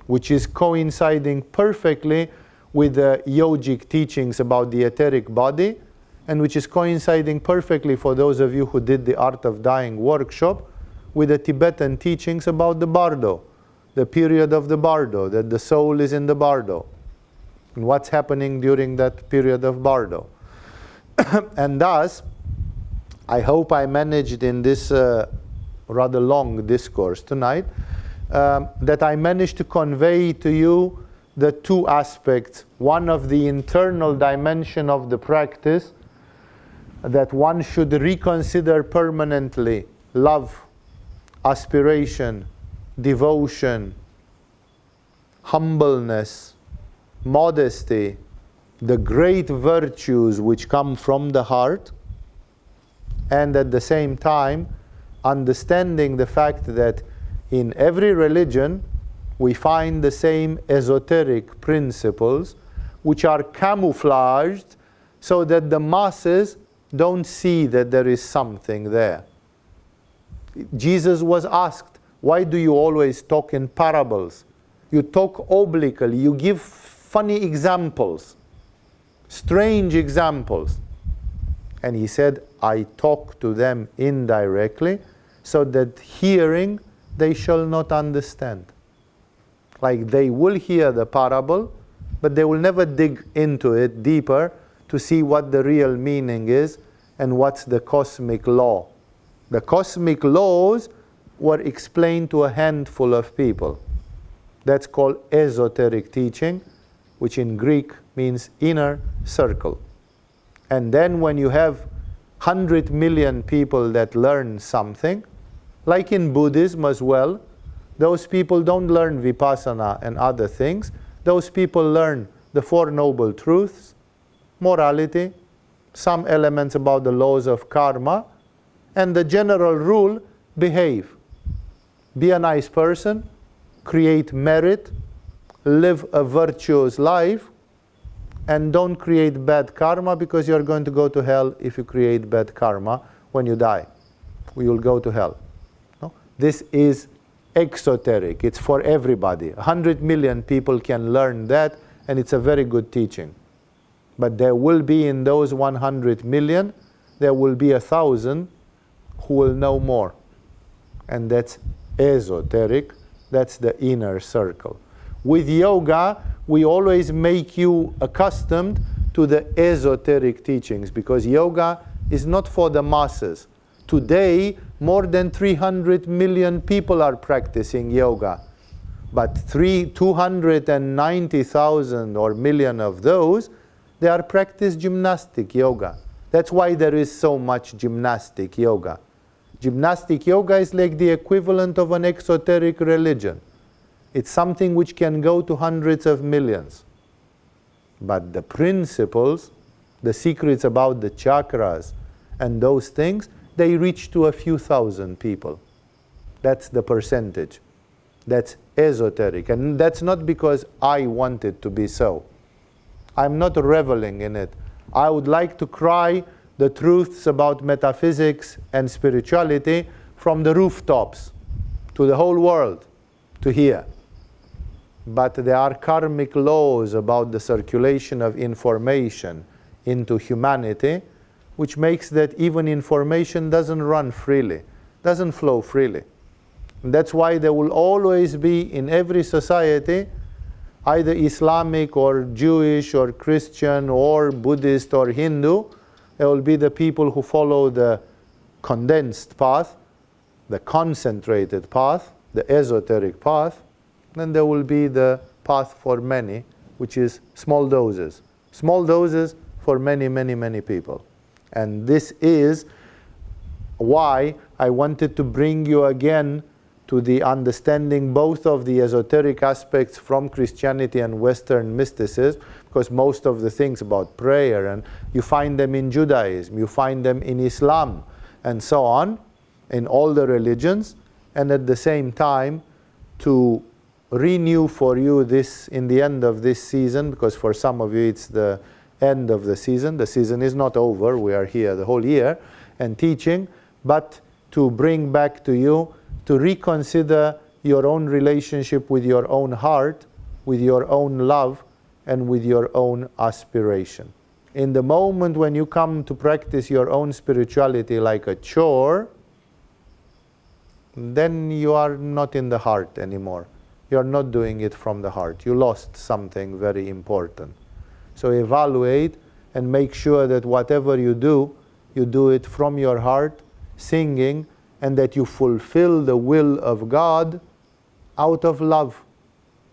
which is coinciding perfectly with the yogic teachings about the etheric body, and which is coinciding perfectly, for those of you who did the Art of Dying workshop, with the Tibetan teachings about the bardo, the period of the bardo, that the soul is in the bardo, and what's happening during that period of bardo. And thus, I hope I managed in this rather long discourse tonight, that I managed to convey to you the two aspects. One of the internal dimension of the practice, that one should reconsider permanently: love, aspiration, devotion, humbleness, modesty, the great virtues which come from the heart, and at the same time understanding the fact that in every religion we find the same esoteric principles which are camouflaged so that the masses don't see that there is something there. Jesus was asked, why do you always talk in parables? You talk obliquely, you give funny examples, strange examples. And he said, I talk to them indirectly, so that hearing they shall not understand. Like, they will hear the parable, but they will never dig into it deeper to see what the real meaning is and what's the cosmic law. The cosmic laws were explained to a handful of people. That's called esoteric teaching, which in Greek means inner circle. And then when you have 100 million people that learn something, like in Buddhism as well, those people don't learn vipassana and other things. Those people learn the Four Noble Truths, morality, some elements about the laws of karma, and the general rule, behave. Be a nice person, create merit, live a virtuous life, and don't create bad karma, because you're going to go to hell if you create bad karma when you die. You will go to hell. No? This is exoteric. It's for everybody. 100 million people can learn that, and it's a very good teaching. But there will be, in those 100 million, there will be 1,000 who will know more. And that's esoteric. That's the inner circle. With yoga, we always make you accustomed to the esoteric teachings, because yoga is not for the masses. Today, more than 300 million people are practicing yoga. But 290,000 or million of those, they are practice gymnastic yoga. That's why there is so much gymnastic yoga. Gymnastic yoga is like the equivalent of an exoteric religion. It's something which can go to hundreds of millions. But the principles, the secrets about the chakras and those things, they reach to a few thousand people. That's the percentage. That's esoteric. And that's not because I want it to be so. I'm not reveling in it. I would like to cry the truths about metaphysics and spirituality from the rooftops to the whole world to hear. But there are karmic laws about the circulation of information into humanity, which makes that even information doesn't run freely, doesn't flow freely. And that's why there will always be in every society either Islamic or Jewish or Christian or Buddhist or Hindu. There will be the people who follow the condensed path, the concentrated path, the esoteric path. Then there will be the path for many, which is small doses. Small doses for many, many, many people. And this is why I wanted to bring you again to the understanding both of the esoteric aspects from Christianity and Western mysticism, because most of the things about prayer, and you find them in Judaism, you find them in Islam, and so on, in all the religions, and at the same time to renew for you this in the end of this season, because for some of you it's the end of the season. The season is not over. We are here the whole year and teaching, but to bring back to you to reconsider your own relationship with your own heart, with your own love, and with your own aspiration. In the moment when you come to practice your own spirituality like a chore, then you are not in the heart anymore. You are not doing it from the heart. You lost something very important. So evaluate and make sure that whatever you do it from your heart, singing, and that you fulfill the will of God out of love.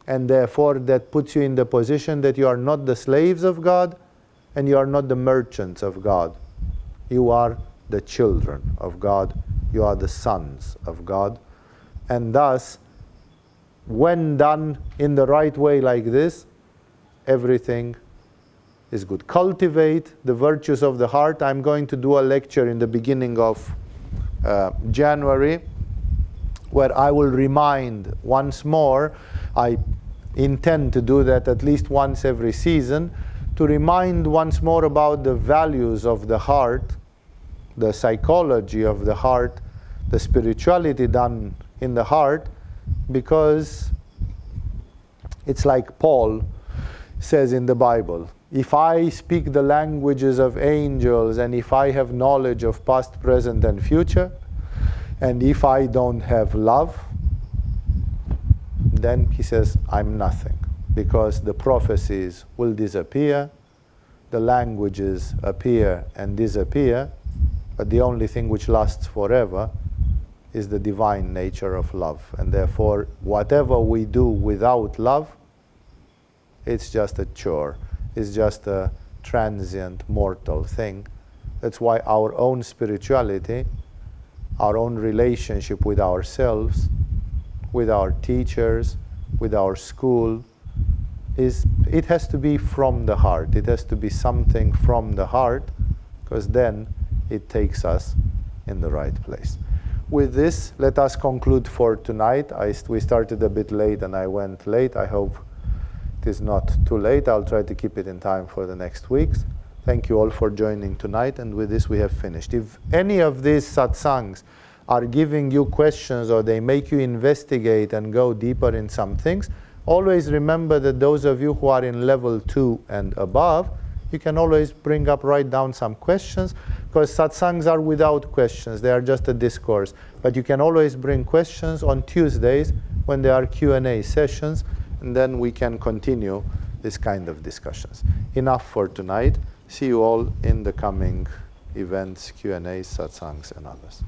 And therefore that puts you in the position that you are not the slaves of God and you are not the merchants of God. You are the children of God. You are the sons of God. And thus, when done in the right way like this, everything is good. Cultivate the virtues of the heart. I'm going to do a lecture in the beginning of January, where I will remind once more, I intend to do that at least once every season, to remind once more about the values of the heart, the psychology of the heart, the spirituality done in the heart, because it's like Paul says in the Bible, if I speak the languages of angels and if I have knowledge of past, present, and future, and if I don't have love, then he says, I'm nothing. Because the prophecies will disappear, the languages appear and disappear, but the only thing which lasts forever is the divine nature of love. And therefore, whatever we do without love, it's just a chore. It's just a transient, mortal thing. That's why our own spirituality, our own relationship with ourselves, with our teachers, with our school, it has to be from the heart. It has to be something from the heart, because then it takes us in the right place. With this, let us conclude for tonight. We started a bit late and I went late. I hope it is not too late. I'll try to keep it in time for the next weeks. Thank you all for joining tonight, and with this we have finished. If any of these satsangs are giving you questions or they make you investigate and go deeper in some things, always remember that those of you who are in level 2 and above, you can always write down some questions, because satsangs are without questions. They are just a discourse. But you can always bring questions on Tuesdays when there are Q&A sessions, and then we can continue this kind of discussions. Enough for tonight. See you all in the coming events, Q&As, satsangs, and others.